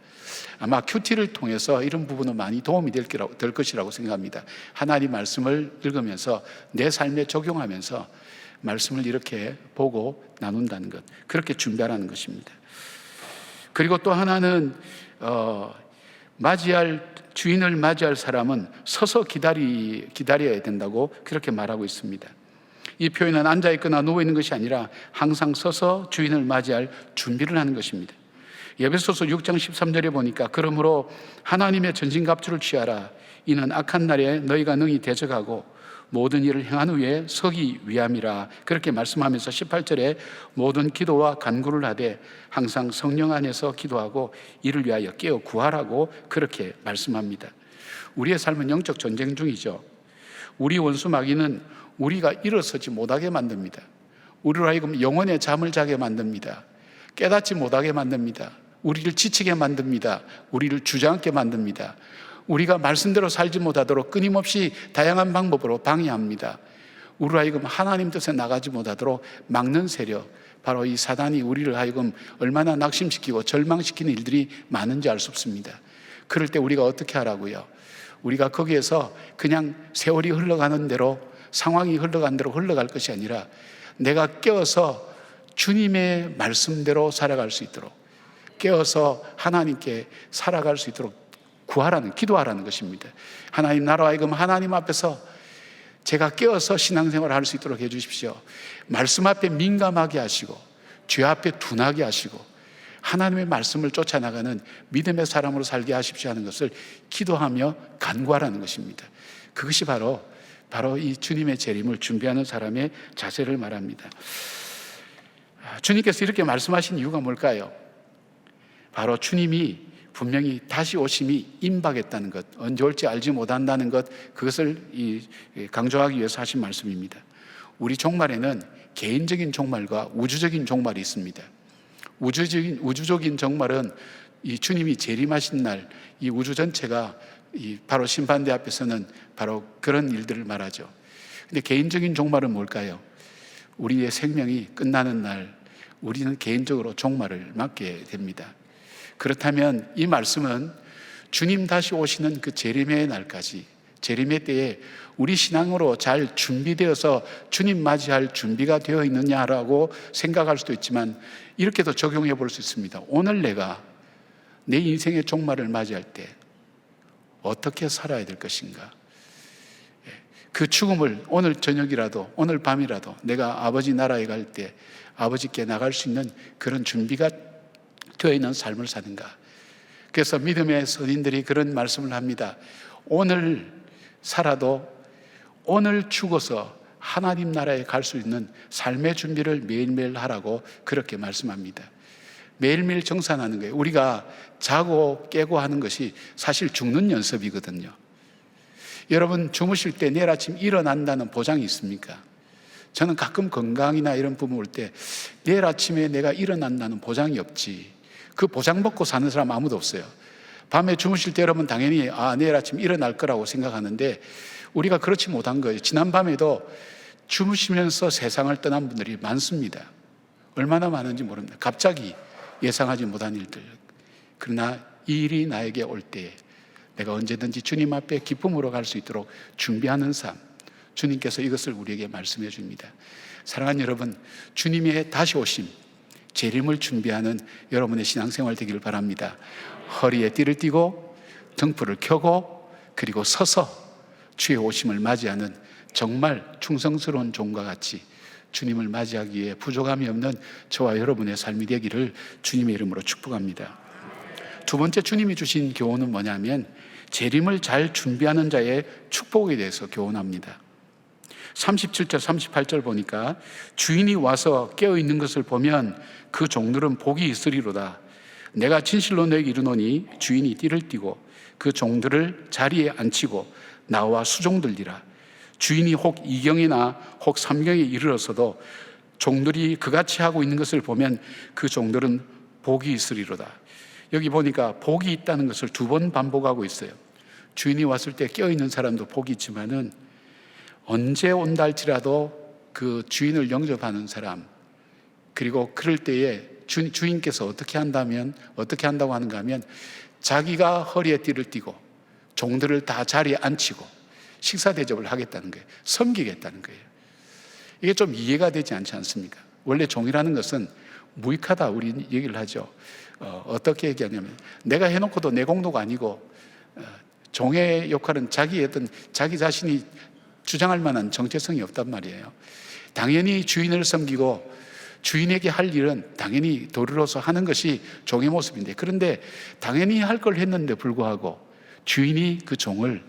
아마 큐티를 통해서 이런 부분은 많이 도움이 될 것이라고 생각합니다. 하나님 말씀을 읽으면서 내 삶에 적용하면서 말씀을 이렇게 보고 나눈다는 것, 그렇게 준비하라는 것입니다. 그리고 또 하나는 주인을 맞이할 사람은 서서 기다려야 된다고 그렇게 말하고 있습니다. 이 표현은 앉아있거나 누워있는 것이 아니라 항상 서서 주인을 맞이할 준비를 하는 것입니다. 에베소서 6장 13절에 보니까 그러므로 하나님의 전신갑주를 취하라. 이는 악한 날에 너희가 능히 대적하고 모든 일을 행한 후에 서기 위함이라. 그렇게 말씀하면서 18절에 모든 기도와 간구를 하되 항상 성령 안에서 기도하고 이를 위하여 깨어 구하라고 그렇게 말씀합니다. 우리의 삶은 영적 전쟁 중이죠. 우리 원수 마귀는 우리가 일어서지 못하게 만듭니다. 우리로 하여금 영혼의 잠을 자게 만듭니다. 깨닫지 못하게 만듭니다. 우리를 지치게 만듭니다. 우리를 주저앉게 만듭니다. 우리가 말씀대로 살지 못하도록 끊임없이 다양한 방법으로 방해합니다. 우리로 하여금 하나님 뜻에 나가지 못하도록 막는 세력, 바로 이 사단이 우리를 하여금 얼마나 낙심시키고 절망시키는 일들이 많은지 알 수 없습니다. 그럴 때 우리가 어떻게 하라고요? 우리가 거기에서 그냥 세월이 흘러가는 대로, 상황이 흘러간 대로 흘러갈 것이 아니라 내가 깨어서 주님의 말씀대로 살아갈 수 있도록, 깨어서 하나님께 살아갈 수 있도록 기도하라는 것입니다. 하나님 나라와 하여금 하나님 앞에서 제가 깨어서 신앙생활을 할 수 있도록 해주십시오. 말씀 앞에 민감하게 하시고 죄 앞에 둔하게 하시고 하나님의 말씀을 쫓아나가는 믿음의 사람으로 살게 하십시오 하는 것을 기도하며 간구하라는 것입니다. 그것이 바로 이 주님의 재림을 준비하는 사람의 자세를 말합니다. 주님께서 이렇게 말씀하신 이유가 뭘까요? 바로 주님이 분명히 다시 오심이 임박했다는 것, 언제 올지 알지 못한다는 것, 그것을 강조하기 위해서 하신 말씀입니다. 우리 종말에는 개인적인 종말과 우주적인 종말이 있습니다. 우주적인 종말은 이 주님이 재림하신 날, 이 우주 전체가 바로 심판대 앞에서는 바로 그런 일들을 말하죠. 근데 개인적인 종말은 뭘까요? 우리의 생명이 끝나는 날, 우리는 개인적으로 종말을 맞게 됩니다. 그렇다면 이 말씀은 주님 다시 오시는 그 재림의 날까지, 재림의 때에 우리 신앙으로 잘 준비되어서 주님 맞이할 준비가 되어 있느냐라고 생각할 수도 있지만 이렇게도 적용해 볼 수 있습니다. 오늘 내가 내 인생의 종말을 맞이할 때 어떻게 살아야 될 것인가? 그 죽음을 오늘 저녁이라도, 오늘 밤이라도 내가 아버지 나라에 갈 때 아버지께 나갈 수 있는 그런 준비가 되어 있는 삶을 사는가? 그래서 믿음의 선인들이 그런 말씀을 합니다. 오늘 살아도 오늘 죽어서 하나님 나라에 갈 수 있는 삶의 준비를 매일매일 하라고 그렇게 말씀합니다. 매일매일 정산하는 거예요. 우리가 자고 깨고 하는 것이 사실 죽는 연습이거든요. 여러분 주무실 때 내일 아침 일어난다는 보장이 있습니까? 저는 가끔 건강이나 이런 부분 올 때 내일 아침에 내가 일어난다는 보장이 없지. 그 보장 먹고 사는 사람 아무도 없어요. 밤에 주무실 때 여러분 당연히 내일 아침 일어날 거라고 생각하는데 우리가 그렇지 못한 거예요. 지난 밤에도 주무시면서 세상을 떠난 분들이 많습니다. 얼마나 많은지 모릅니다. 갑자기 예상하지 못한 일들. 그러나 이 일이 나에게 올 때에 내가 언제든지 주님 앞에 기쁨으로 갈 수 있도록 준비하는 삶, 주님께서 이것을 우리에게 말씀해 줍니다. 사랑하는 여러분, 주님의 다시 오심, 재림을 준비하는 여러분의 신앙생활 되기를 바랍니다. 허리에 띠를 띠고 등불을 켜고 그리고 서서 주의 오심을 맞이하는 정말 충성스러운 종과 같이 주님을 맞이하기 위해 부족함이 없는 저와 여러분의 삶이 되기를 주님의 이름으로 축복합니다. 두 번째 주님이 주신 교훈은 뭐냐면 재림을 잘 준비하는 자의 축복에 대해서 교훈합니다. 37절 38절 보니까 주인이 와서 깨어있는 것을 보면 그 종들은 복이 있으리로다. 내가 진실로 너에게 이르노니 주인이 띠를 띠고 그 종들을 자리에 앉히고 나와 수종들리라. 주인이 혹 2경이나 혹 3경에 이르러서도 종들이 그같이 하고 있는 것을 보면 그 종들은 복이 있으리로다. 여기 보니까 복이 있다는 것을 두 번 반복하고 있어요. 주인이 왔을 때 깨어있는 사람도 복이 있지만은 언제 온다 할지라도 그 주인을 영접하는 사람, 그리고 그럴 때에 주인께서 어떻게 한다고 하는가 하면 자기가 허리에 띠를 띠고 종들을 다 자리에 앉히고 식사 대접을 하겠다는 거예요. 섬기겠다는 거예요. 이게 좀 이해가 되지 않지 않습니까? 원래 종이라는 것은 무익하다 우리 얘기를 하죠. 어떻게 얘기하냐면 내가 해놓고도 내 공도가 아니고 종의 역할은 자기 자신이 주장할 만한 정체성이 없단 말이에요. 당연히 주인을 섬기고 주인에게 할 일은 당연히 도리로서 하는 것이 종의 모습인데, 그런데 당연히 할 걸 했는데 불구하고 주인이 그 종을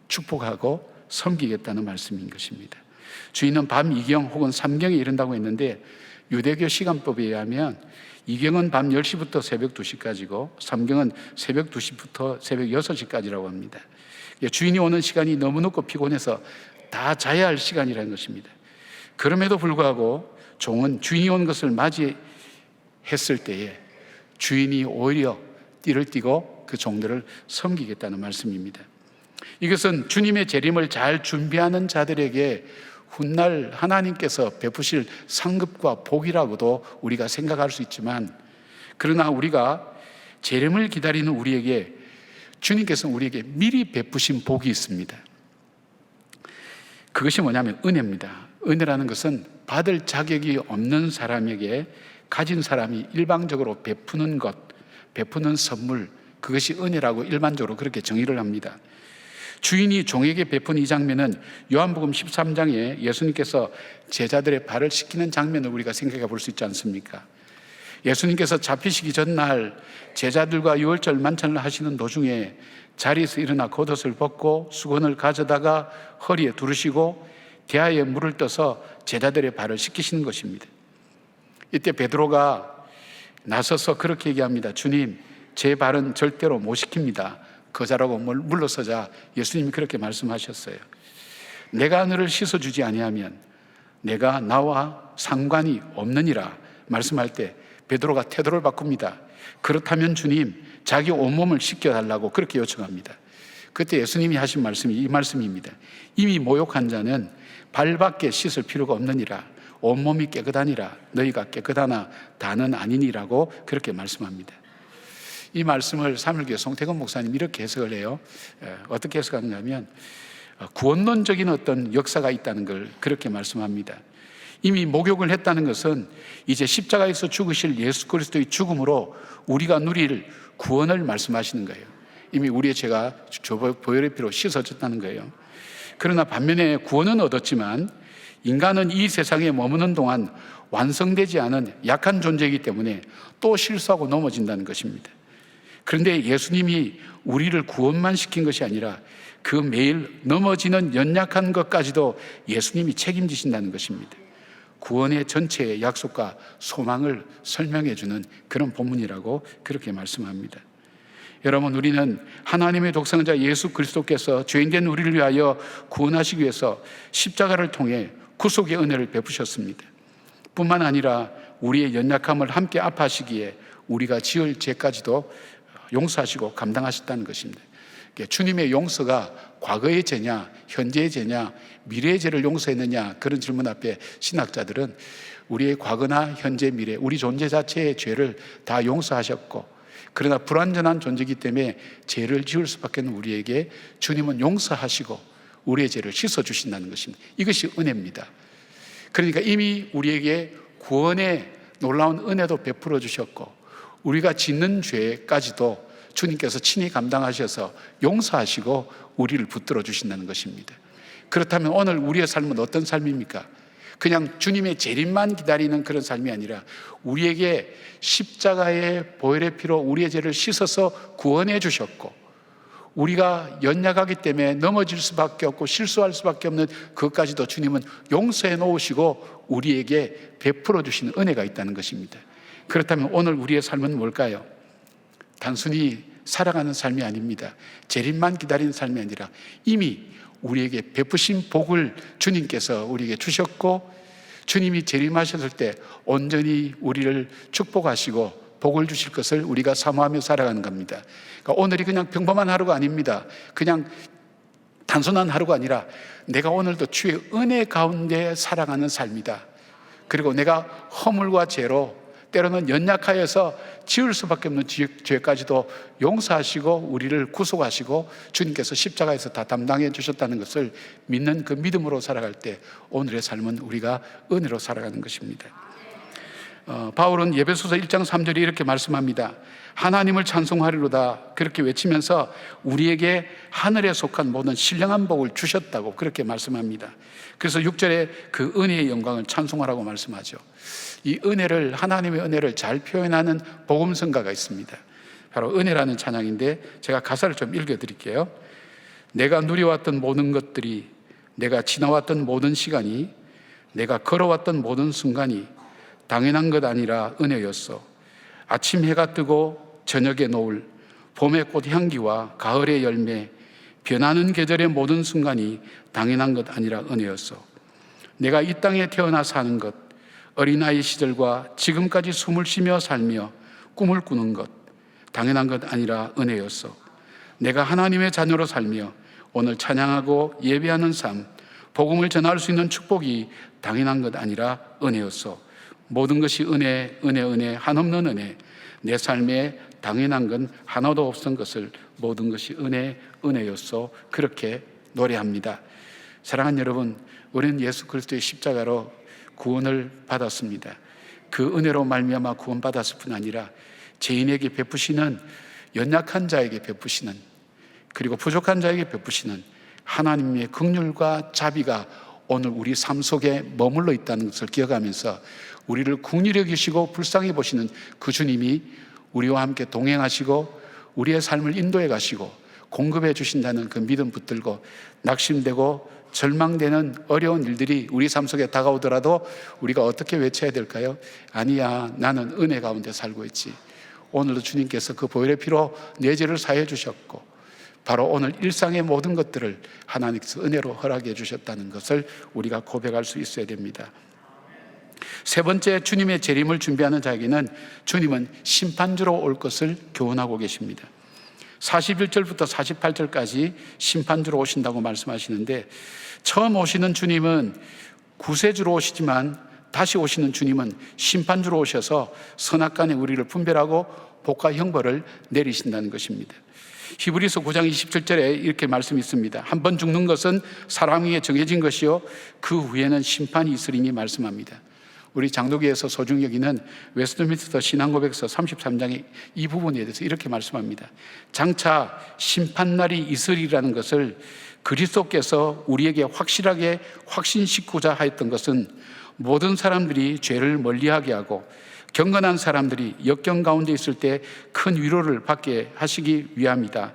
축복하고 섬기겠다는 말씀인 것입니다. 주인은 밤 2경 혹은 3경에 이른다고 했는데 유대교 시간법에 의하면 2경은 밤 10시부터 새벽 2시까지고 3경은 새벽 2시부터 새벽 6시까지라고 합니다. 주인이 오는 시간이 너무 늦고 피곤해서 다 자야 할 시간이라는 것입니다. 그럼에도 불구하고 종은 주인이 온 것을 맞이했을 때에 주인이 오히려 띠를 띠고 그 종들을 섬기겠다는 말씀입니다. 이것은 주님의 재림을 잘 준비하는 자들에게 훗날 하나님께서 베푸실 상급과 복이라고도 우리가 생각할 수 있지만, 그러나 우리가 재림을 기다리는 우리에게 주님께서 우리에게 미리 베푸신 복이 있습니다. 그것이 뭐냐면 은혜입니다. 은혜라는 것은 받을 자격이 없는 사람에게 가진 사람이 일방적으로 베푸는 것, 베푸는 선물, 그것이 은혜라고 일반적으로 그렇게 정의를 합니다. 주인이 종에게 베푼 이 장면은 요한복음 13장에 예수님께서 제자들의 발을 씻기는 장면을 우리가 생각해 볼 수 있지 않습니까? 예수님께서 잡히시기 전날 제자들과 유월절 만찬을 하시는 도중에 자리에서 일어나 겉옷을 벗고 수건을 가져다가 허리에 두르시고 대야에 물을 떠서 제자들의 발을 씻기시는 것입니다. 이때 베드로가 나서서 그렇게 얘기합니다. 주님, 제 발은 절대로 못 씻깁니다. 거자라고 물러서자 예수님이 그렇게 말씀하셨어요. 내가 너를 씻어주지 아니하면 내가 나와 상관이 없느니라 말씀할 때 베드로가 태도를 바꿉니다. 그렇다면 주님, 자기 온몸을 씻겨달라고 그렇게 요청합니다. 그때 예수님이 하신 말씀이 이 말씀입니다. 이미 모욕한 자는 발밖에 씻을 필요가 없느니라. 온몸이 깨끗하니라. 너희가 깨끗하나 다는 아니니라고 그렇게 말씀합니다. 이 말씀을 사물교회 송태근 목사님 이렇게 해석을 해요. 어떻게 해석하느냐면 구원론적인 어떤 역사가 있다는 걸 그렇게 말씀합니다. 이미 목욕을 했다는 것은 이제 십자가에서 죽으실 예수 그리스도의 죽음으로 우리가 누릴 구원을 말씀하시는 거예요. 이미 우리의 죄가 보혈의 피로 씻어졌다는 거예요. 그러나 반면에 구원은 얻었지만 인간은 이 세상에 머무는 동안 완성되지 않은 약한 존재이기 때문에 또 실수하고 넘어진다는 것입니다. 그런데 예수님이 우리를 구원만 시킨 것이 아니라 그 매일 넘어지는 연약한 것까지도 예수님이 책임지신다는 것입니다. 구원의 전체의 약속과 소망을 설명해 주는 그런 본문이라고 그렇게 말씀합니다. 여러분, 우리는 하나님의 독생자 예수 그리스도께서 죄인된 우리를 위하여 구원하시기 위해서 십자가를 통해 구속의 은혜를 베푸셨습니다. 뿐만 아니라 우리의 연약함을 함께 아파하시기에 우리가 지을 죄까지도 용서하시고 감당하셨다는 것입니다. 주님의 용서가 과거의 죄냐, 현재의 죄냐, 미래의 죄를 용서했느냐, 그런 질문 앞에 신학자들은 우리의 과거나 현재, 미래, 우리 존재 자체의 죄를 다 용서하셨고, 그러나 불완전한 존재이기 때문에 죄를 지을 수밖에 없는 우리에게 주님은 용서하시고 우리의 죄를 씻어주신다는 것입니다. 이것이 은혜입니다. 그러니까 이미 우리에게 구원의 놀라운 은혜도 베풀어 주셨고 우리가 짓는 죄까지도 주님께서 친히 감당하셔서 용서하시고 우리를 붙들어 주신다는 것입니다. 그렇다면 오늘 우리의 삶은 어떤 삶입니까? 그냥 주님의 재림만 기다리는 그런 삶이 아니라 우리에게 십자가의 보혈의 피로 우리의 죄를 씻어서 구원해 주셨고, 우리가 연약하기 때문에 넘어질 수밖에 없고 실수할 수밖에 없는 그것까지도 주님은 용서해 놓으시고 우리에게 베풀어 주시는 은혜가 있다는 것입니다. 그렇다면 오늘 우리의 삶은 뭘까요? 단순히 살아가는 삶이 아닙니다. 재림만 기다리는 삶이 아니라 이미 우리에게 베푸신 복을 주님께서 우리에게 주셨고, 주님이 재림하셨을 때 온전히 우리를 축복하시고 복을 주실 것을 우리가 사모하며 살아가는 겁니다. 그러니까 오늘이 그냥 평범한 하루가 아닙니다. 그냥 단순한 하루가 아니라 내가 오늘도 주의 은혜 가운데 살아가는 삶이다. 그리고 내가 허물과 죄로 때로는 연약하여서 지을 수밖에 없는 죄까지도 용서하시고 우리를 구속하시고 주님께서 십자가에서 다 담당해 주셨다는 것을 믿는 그 믿음으로 살아갈 때 오늘의 삶은 우리가 은혜로 살아가는 것입니다. 바울은 에베소서 1장 3절에 이렇게 말씀합니다. 하나님을 찬송하리로다 그렇게 외치면서 우리에게 하늘에 속한 모든 신령한 복을 주셨다고 그렇게 말씀합니다. 그래서 6절에 그 은혜의 영광을 찬송하라고 말씀하죠. 이 은혜를, 하나님의 은혜를 잘 표현하는 복음성가가 있습니다. 바로 은혜라는 찬양인데 제가 가사를 좀 읽어드릴게요. 내가 누려왔던 모든 것들이, 내가 지나왔던 모든 시간이, 내가 걸어왔던 모든 순간이 당연한 것 아니라 은혜였어. 아침 해가 뜨고 저녁에 노을, 봄의 꽃 향기와 가을의 열매, 변하는 계절의 모든 순간이 당연한 것 아니라 은혜였어. 내가 이 땅에 태어나 사는 것, 어린아이 시절과 지금까지 숨을 쉬며 살며 꿈을 꾸는 것, 당연한 것 아니라 은혜였어. 내가 하나님의 자녀로 살며 오늘 찬양하고 예배하는 삶, 복음을 전할 수 있는 축복이 당연한 것 아니라 은혜였소. 모든 것이 은혜, 은혜, 은혜, 한없는 은혜. 내 삶에 당연한 건 하나도 없던 것을 모든 것이 은혜, 은혜였소. 그렇게 노래합니다. 사랑하는 여러분, 우리는 예수 그리스도의 십자가로 구원을 받았습니다. 그 은혜로 말미암아 구원받았을 뿐 아니라 죄인에게 베푸시는, 연약한 자에게 베푸시는, 그리고 부족한 자에게 베푸시는 하나님의 긍휼과 자비가 오늘 우리 삶 속에 머물러 있다는 것을 기억하면서 우리를 긍휼히 여기시고 불쌍히 보시는 그 주님이 우리와 함께 동행하시고 우리의 삶을 인도해 가시고 공급해 주신다는 그 믿음 붙들고, 낙심되고 절망되는 어려운 일들이 우리 삶 속에 다가오더라도 우리가 어떻게 외쳐야 될까요? 아니야, 나는 은혜 가운데 살고 있지. 오늘도 주님께서 그 보혈의 피로 내 죄를 사해 주셨고 바로 오늘 일상의 모든 것들을 하나님께서 은혜로 허락해 주셨다는 것을 우리가 고백할 수 있어야 됩니다. 세 번째, 주님의 재림을 준비하는 자에게는 주님은 심판주로 올 것을 교훈하고 계십니다. 41절부터 48절까지 심판주로 오신다고 말씀하시는데, 처음 오시는 주님은 구세주로 오시지만 다시 오시는 주님은 심판주로 오셔서 선악간에 우리를 분별하고 복과 형벌을 내리신다는 것입니다. 히브리서 9장 27절에 이렇게 말씀이 있습니다. 한 번 죽는 것은 사람에게 정해진 것이요 그 후에는 심판이 있으리니 말씀합니다. 우리 장로교에서 소중히 여기는 웨스트민스터 신앙고백서 33장의 이 부분에 대해서 이렇게 말씀합니다. 장차 심판날이 있으리라는 것을 그리스도께서 우리에게 확실하게 확신시키고자 하였던 것은 모든 사람들이 죄를 멀리하게 하고 경건한 사람들이 역경 가운데 있을 때 큰 위로를 받게 하시기 위함이다.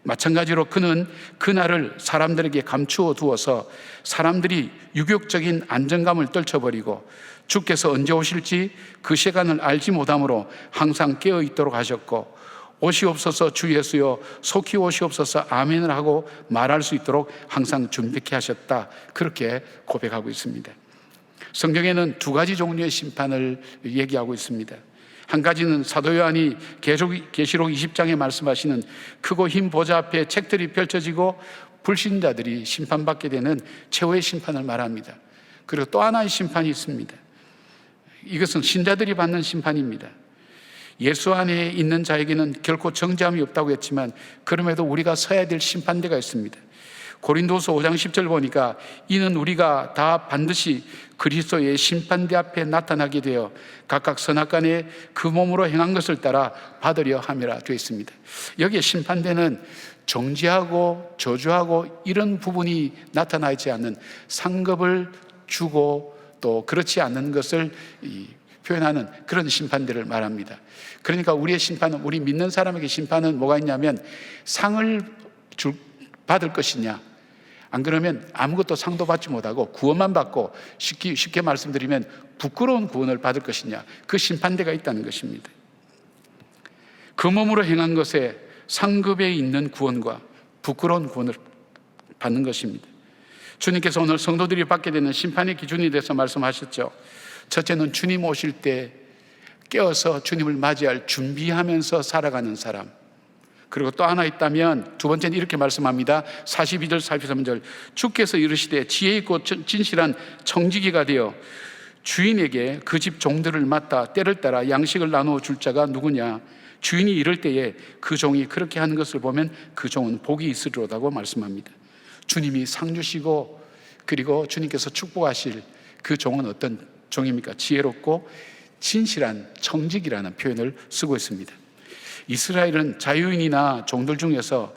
마찬가지로 그는 그날을 사람들에게 감추어 두어서 사람들이 유격적인 안정감을 떨쳐버리고 주께서 언제 오실지 그 시간을 알지 못함으로 항상 깨어 있도록 하셨고, 오시옵소서 주 예수여 속히 오시옵소서 아멘을 하고 말할 수 있도록 항상 준비케 하셨다. 그렇게 고백하고 있습니다. 성경에는 두 가지 종류의 심판을 얘기하고 있습니다. 한 가지는 사도 요한이 계시록 20장에 말씀하시는 크고 흰 보좌 앞에 책들이 펼쳐지고 불신자들이 심판받게 되는 최후의 심판을 말합니다. 그리고 또 하나의 심판이 있습니다. 이것은 신자들이 받는 심판입니다. 예수 안에 있는 자에게는 결코 정죄함이 없다고 했지만 그럼에도 우리가 서야 될 심판대가 있습니다. 고린도서 5장 10절 보니까 이는 우리가 다 반드시 그리스도의 심판대 앞에 나타나게 되어 각각 선악간에 그 몸으로 행한 것을 따라 받으려 함이라 되어 있습니다. 여기에 심판대는 정죄하고 저주하고 이런 부분이 나타나지 않는 상급을 주고 또 그렇지 않는 것을 표현하는 그런 심판대를 말합니다. 그러니까 우리의 심판은, 우리 믿는 사람에게 심판은 뭐가 있냐면 상을 받을 것이냐, 안 그러면 아무것도 상도 받지 못하고 구원만 받고 쉽게 말씀드리면 부끄러운 구원을 받을 것이냐, 그 심판대가 있다는 것입니다. 그 몸으로 행한 것에 상급에 있는 구원과 부끄러운 구원을 받는 것입니다. 주님께서 오늘 성도들이 받게 되는 심판의 기준에 대해서 말씀하셨죠. 첫째는 주님 오실 때 깨어서 주님을 맞이할 준비하면서 살아가는 사람. 그리고 또 하나 있다면 두 번째는 이렇게 말씀합니다. 42절 43절 주께서 이르시되 지혜 있고 진실한 청지기가 되어 주인에게 그 집 종들을 맡아 때를 따라 양식을 나누어 줄 자가 누구냐. 주인이 이럴 때에 그 종이 그렇게 하는 것을 보면 그 종은 복이 있으리로다고 말씀합니다. 주님이 상 주시고 그리고 주님께서 축복하실 그 종은 어떤 종입니까? 지혜롭고 진실한 청직이라는 표현을 쓰고 있습니다. 이스라엘은 자유인이나 종들 중에서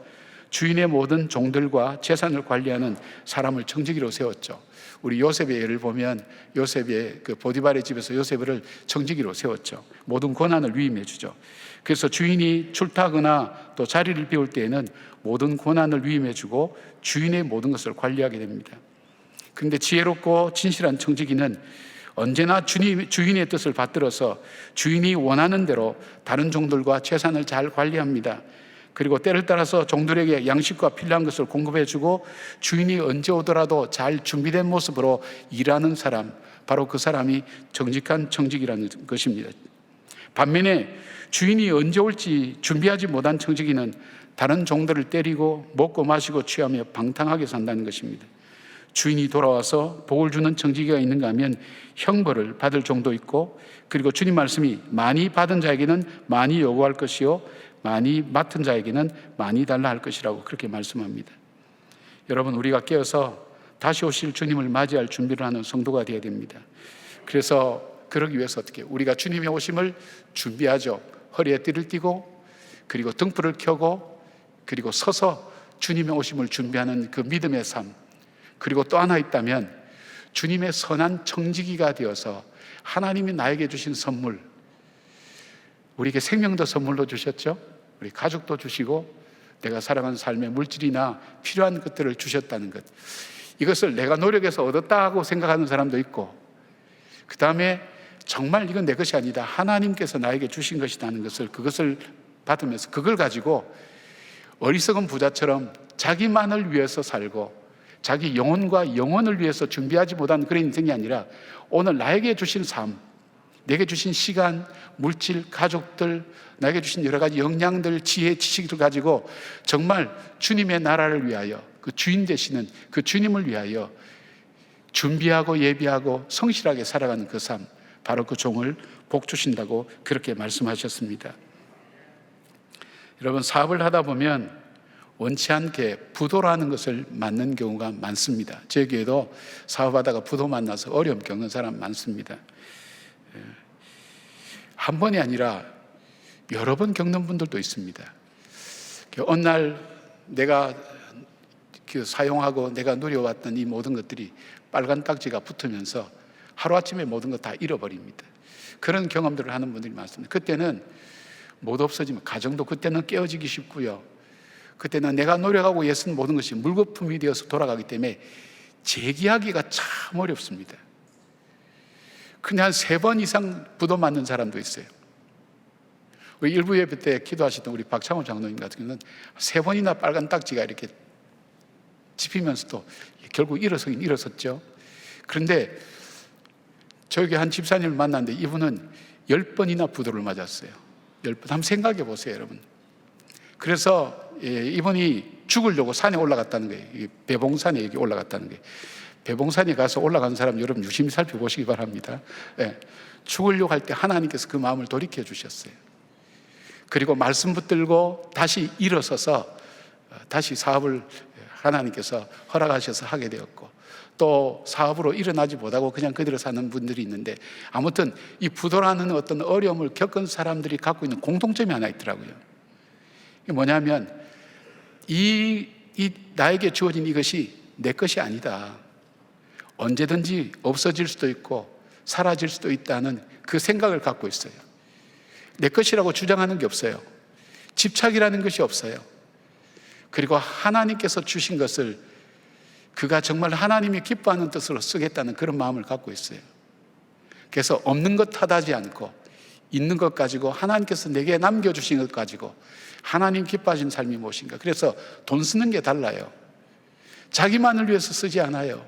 주인의 모든 종들과 재산을 관리하는 사람을 청지기로 세웠죠. 우리 요셉의 예를 보면 요셉의 그 보디발의 집에서 요셉을 청지기로 세웠죠. 모든 권한을 위임해 주죠. 그래서 주인이 출타하거나 또 자리를 비울 때에는 모든 권한을 위임해 주고 주인의 모든 것을 관리하게 됩니다. 그런데 지혜롭고 진실한 청지기는 언제나 주인의 뜻을 받들어서 주인이 원하는 대로 다른 종들과 재산을 잘 관리합니다. 그리고 때를 따라서 종들에게 양식과 필요한 것을 공급해주고 주인이 언제 오더라도 잘 준비된 모습으로 일하는 사람, 바로 그 사람이 정직한 청직이라는 것입니다. 반면에 주인이 언제 올지 준비하지 못한 청지기는 다른 종들을 때리고 먹고 마시고 취하며 방탕하게 산다는 것입니다. 주인이 돌아와서 복을 주는 청지기가 있는가 하면 형벌을 받을 정도 있고, 그리고 주님 말씀이 많이 받은 자에게는 많이 요구할 것이요 많이 맡은 자에게는 많이 달라 할 것이라고 그렇게 말씀합니다. 여러분, 우리가 깨어서 다시 오실 주님을 맞이할 준비를 하는 성도가 되어야 됩니다. 그래서 그러기 위해서 어떻게 우리가 주님의 오심을 준비하죠. 허리에 띠를 띠고, 그리고 등불을 켜고, 그리고 서서 주님의 오심을 준비하는 그 믿음의 삶. 그리고 또 하나 있다면 주님의 선한 청지기가 되어서 하나님이 나에게 주신 선물, 우리에게 생명도 선물로 주셨죠. 우리 가족도 주시고 내가 살아가는 삶의 물질이나 필요한 것들을 주셨다는 것, 이것을 내가 노력해서 얻었다고 생각하는 사람도 있고, 그 다음에 정말 이건 내 것이 아니다, 하나님께서 나에게 주신 것이라는 것을, 그것을 받으면서 그걸 가지고 어리석은 부자처럼 자기만을 위해서 살고 자기 영혼과 영혼을 위해서 준비하지 못한 그런 인생이 아니라 오늘 나에게 주신 삶, 내게 주신 시간, 물질, 가족들, 나에게 주신 여러 가지 역량들, 지혜, 지식을 가지고 정말 주님의 나라를 위하여, 그 주인 되시는 그 주님을 위하여 준비하고 예비하고 성실하게 살아가는 그 삶, 바로 그 종을 복 주신다고 그렇게 말씀하셨습니다. 여러분, 사업을 하다 보면 원치 않게 부도라는 것을 맞는 경우가 많습니다. 제 교회도 사업하다가 부도 만나서 어려움 겪는 사람 많습니다. 한 번이 아니라 여러 번 겪는 분들도 있습니다. 어느 날 내가 사용하고 내가 누려왔던 이 모든 것들이 빨간 딱지가 붙으면서 하루아침에 모든 거 다 잃어버립니다. 그런 경험들을 하는 분들이 많습니다. 그때는 못 없어지면, 가정도 그때는 깨어지기 쉽고요, 그때는 내가 노력하고 애쓴 모든 것이 물거품이 되어서 돌아가기 때문에 재기하기가 참 어렵습니다. 그냥 한 3번 이상 부도 맞는 사람도 있어요. 우리 일부 예배 때 기도하시던 우리 박창호 장로님 같은 경우는 3번이나 빨간 딱지가 이렇게 집히면서도 결국 일어서긴 일어섰죠. 그런데 저에게 한 집사님을 만났는데 이분은 10번이나 부도를 맞았어요. 10번. 한번 생각해 보세요, 여러분. 그래서 이분이 죽으려고 산에 올라갔다는 거예요. 배봉산에 여기 올라갔다는 거예요. 배봉산에 가서 올라간 사람 여러분 유심히 살펴보시기 바랍니다. 죽으려고 할 때 하나님께서 그 마음을 돌이켜 주셨어요. 그리고 말씀 붙들고 다시 일어서서 다시 사업을 하나님께서 허락하셔서 하게 되었고, 또 사업으로 일어나지 못하고 그냥 그대로 사는 분들이 있는데, 아무튼 이 부도라는 어떤 어려움을 겪은 사람들이 갖고 있는 공통점이 하나 있더라고요. 이게 뭐냐면 이 나에게 주어진 이것이 내 것이 아니다, 언제든지 없어질 수도 있고 사라질 수도 있다는 그 생각을 갖고 있어요. 내 것이라고 주장하는 게 없어요. 집착이라는 것이 없어요. 그리고 하나님께서 주신 것을 그가 정말 하나님이 기뻐하는 뜻으로 쓰겠다는 그런 마음을 갖고 있어요. 그래서 없는 것 탓하지 않고 있는 것 가지고, 하나님께서 내게 남겨주신 것 가지고 하나님 기뻐하신 삶이 무엇인가. 그래서 돈 쓰는 게 달라요. 자기만을 위해서 쓰지 않아요.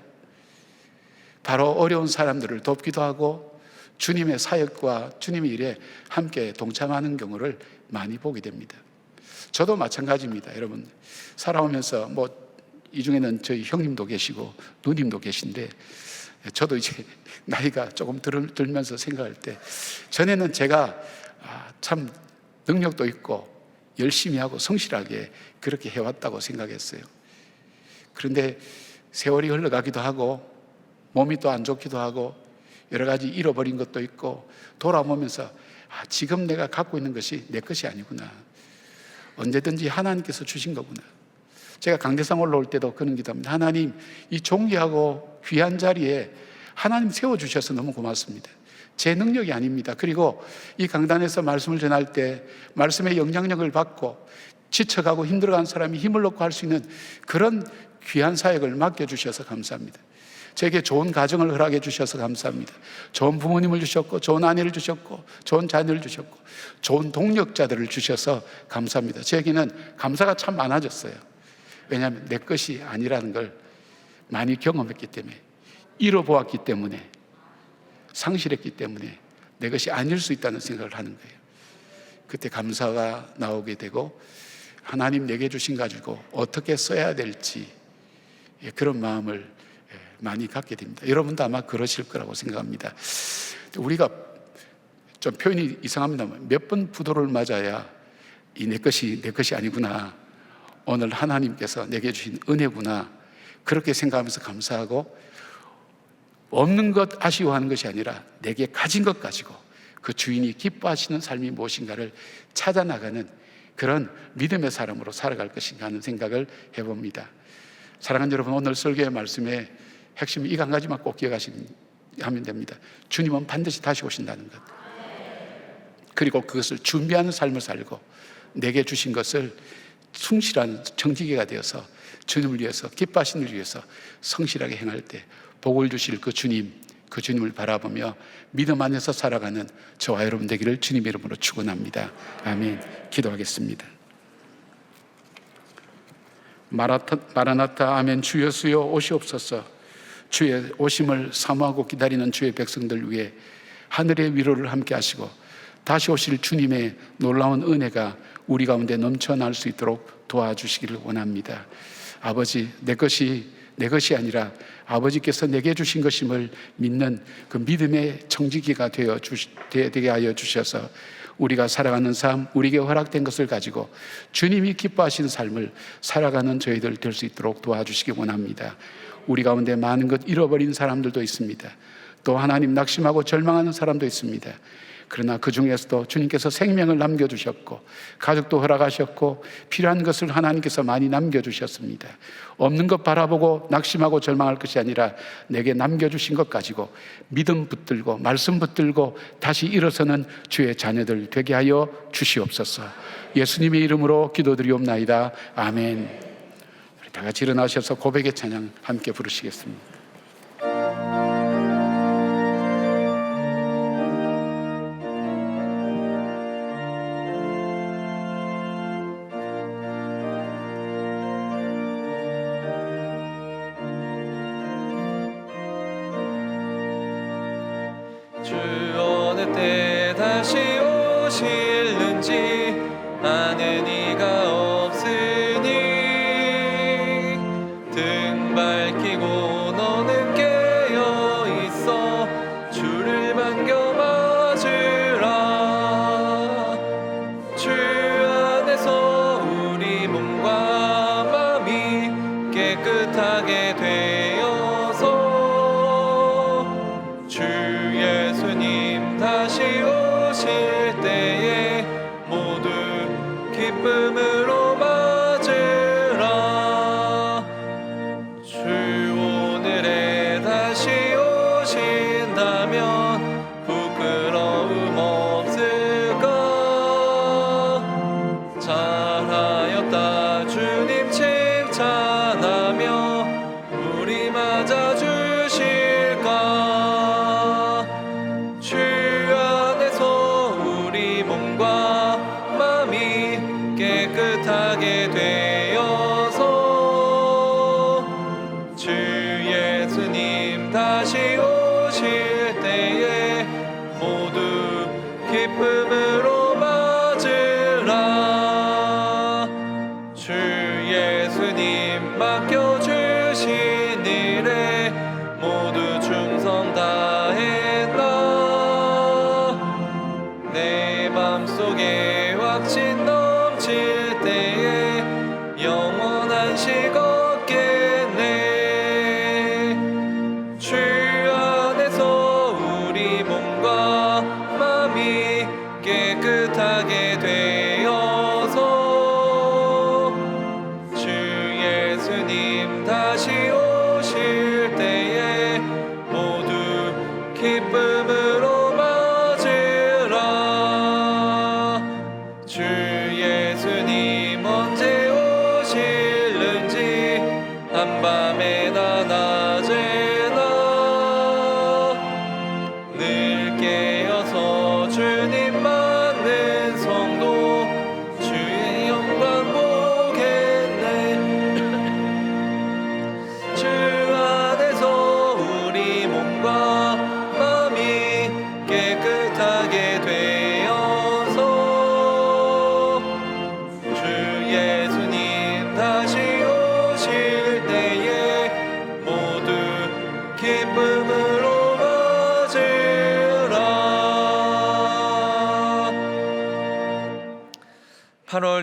바로 어려운 사람들을 돕기도 하고 주님의 사역과 주님의 일에 함께 동참하는 경우를 많이 보게 됩니다. 저도 마찬가지입니다. 여러분, 살아오면서 이 중에는 저희 형님도 계시고 누님도 계신데, 저도 이제 나이가 조금 들면서 생각할 때, 전에는 제가 참 능력도 있고 열심히 하고 성실하게 그렇게 해왔다고 생각했어요. 그런데 세월이 흘러가기도 하고 몸이 또 안 좋기도 하고 여러 가지 잃어버린 것도 있고 돌아보면서 지금 내가 갖고 있는 것이 내 것이 아니구나, 언제든지 하나님께서 주신 거구나. 제가 강대상 올라올 때도 그런 기도합니다. 하나님, 이 존귀하고 귀한 자리에 하나님 세워주셔서 너무 고맙습니다. 제 능력이 아닙니다. 그리고 이 강단에서 말씀을 전할 때 말씀의 영향력을 받고 지쳐가고 힘들어간 사람이 힘을 얻고 할 수 있는 그런 귀한 사역을 맡겨주셔서 감사합니다. 제게 좋은 가정을 허락해 주셔서 감사합니다. 좋은 부모님을 주셨고, 좋은 아내를 주셨고, 좋은 자녀를 주셨고, 좋은 동력자들을 주셔서 감사합니다. 제게는 감사가 참 많아졌어요. 왜냐하면 내 것이 아니라는 걸 많이 경험했기 때문에, 잃어보았기 때문에, 상실했기 때문에 내 것이 아닐 수 있다는 생각을 하는 거예요. 그때 감사가 나오게 되고 하나님 내게 주신 가지고 어떻게 써야 될지 그런 마음을 많이 갖게 됩니다. 여러분도 아마 그러실 거라고 생각합니다. 우리가 좀 표현이 이상합니다만 몇 번 부도를 맞아야 이 내 것이 아니구나, 오늘 하나님께서 내게 주신 은혜구나, 그렇게 생각하면서 감사하고, 없는 것 아쉬워하는 것이 아니라 내게 가진 것 가지고 그 주인이 기뻐하시는 삶이 무엇인가를 찾아나가는 그런 믿음의 사람으로 살아갈 것인가 하는 생각을 해봅니다. 사랑하는 여러분, 오늘 설교의 말씀의 핵심이 이 한 가지만 꼭 기억하시면 됩니다. 주님은 반드시 다시 오신다는 것, 그리고 그것을 준비하는 삶을 살고 내게 주신 것을 충실한 정직이가 되어서 주님을 위해서, 기뻐하시는 일 위해서 성실하게 행할 때 복을 주실 그 주님을 바라보며 믿음 안에서 살아가는 저와 여러분 되기를 주님의 이름으로 축원합니다. 아멘. 기도하겠습니다. 마라나타 아멘. 주 예수여 오시옵소서. 주의 오심을 사모하고 기다리는 주의 백성들 위해 하늘의 위로를 함께 하시고 다시 오실 주님의 놀라운 은혜가 우리 가운데 넘쳐날 수 있도록 도와주시기를 원합니다. 아버지, 내 것이 아니라 아버지께서 내게 주신 것임을 믿는 그 믿음의 청지기가 되게 하여 주셔서 우리가 살아가는 삶, 우리에게 허락된 것을 가지고 주님이 기뻐하시는 삶을 살아가는 저희들 될 수 있도록 도와주시기 원합니다. 우리 가운데 많은 것 잃어버린 사람들도 있습니다. 또 하나님 낙심하고 절망하는 사람도 있습니다. 그러나 그 중에서도 주님께서 생명을 남겨주셨고 가족도 허락하셨고 필요한 것을 하나님께서 많이 남겨주셨습니다. 없는 것 바라보고 낙심하고 절망할 것이 아니라 내게 남겨주신 것 가지고 믿음 붙들고 말씀 붙들고 다시 일어서는 주의 자녀들 되게 하여 주시옵소서. 예수님의 이름으로 기도드리옵나이다. 아멘. 우리 다 같이 일어나셔서 고백의 찬양 함께 부르시겠습니다.
주 어느 때 다시 오실는지 아는 이가 없으니 등 밝히고 너는 깨어 있어 주를 반겨 맞으라. 주 안에서 우리 몸과 마음이 깨끗하게 되어서 주 예수님 다시 오실 때에 모두 기쁨으로 맞으라. 주 오늘에 다시 오신다면 부끄러움 없을까. 잘하였다 주님 칭찬하며 우리 맞아주실까. 주 안에서 우리 몸과 마음이 깨끗하게 되어서 주 예수님 다시 오실 때에 모두 기쁨으로 맞으라. 주 예수님 맡겨주신 일에 모두 충성 다했나. 내 맘속에 확신 넘칠 때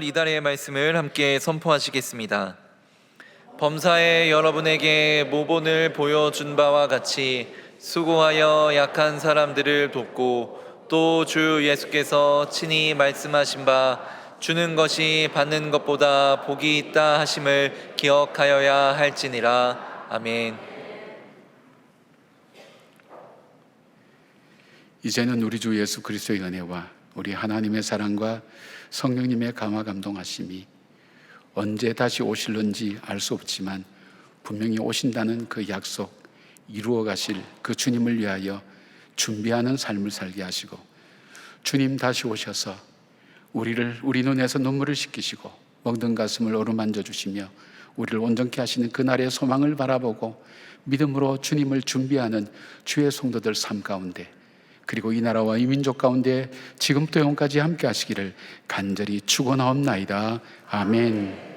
10월 이달의 말씀을 함께 선포하시겠습니다. 범사에 여러분에게 모본을 보여준 바와 같이 수고하여 약한 사람들을 돕고 또 주 예수께서 친히 말씀하신 바 주는 것이 받는 것보다 복이 있다 하심을 기억하여야 할지니라. 아멘.
이제는 우리 주 예수 그리스도의 은혜와 우리 하나님의 사랑과 성령님의 감화 감동하심이 언제 다시 오실는지 알 수 없지만 분명히 오신다는 그 약속, 이루어 가실 그 주님을 위하여 준비하는 삶을 살게 하시고, 주님 다시 오셔서 우리 눈에서 눈물을 씻기시고 먹는 가슴을 어루만져 주시며 우리를 온전케 하시는 그날의 소망을 바라보고 믿음으로 주님을 준비하는 주의 성도들 삶 가운데, 그리고 이 나라와 이 민족 가운데 지금부터 영원까지 함께 하시기를 간절히 축원하옵나이다. 아멘.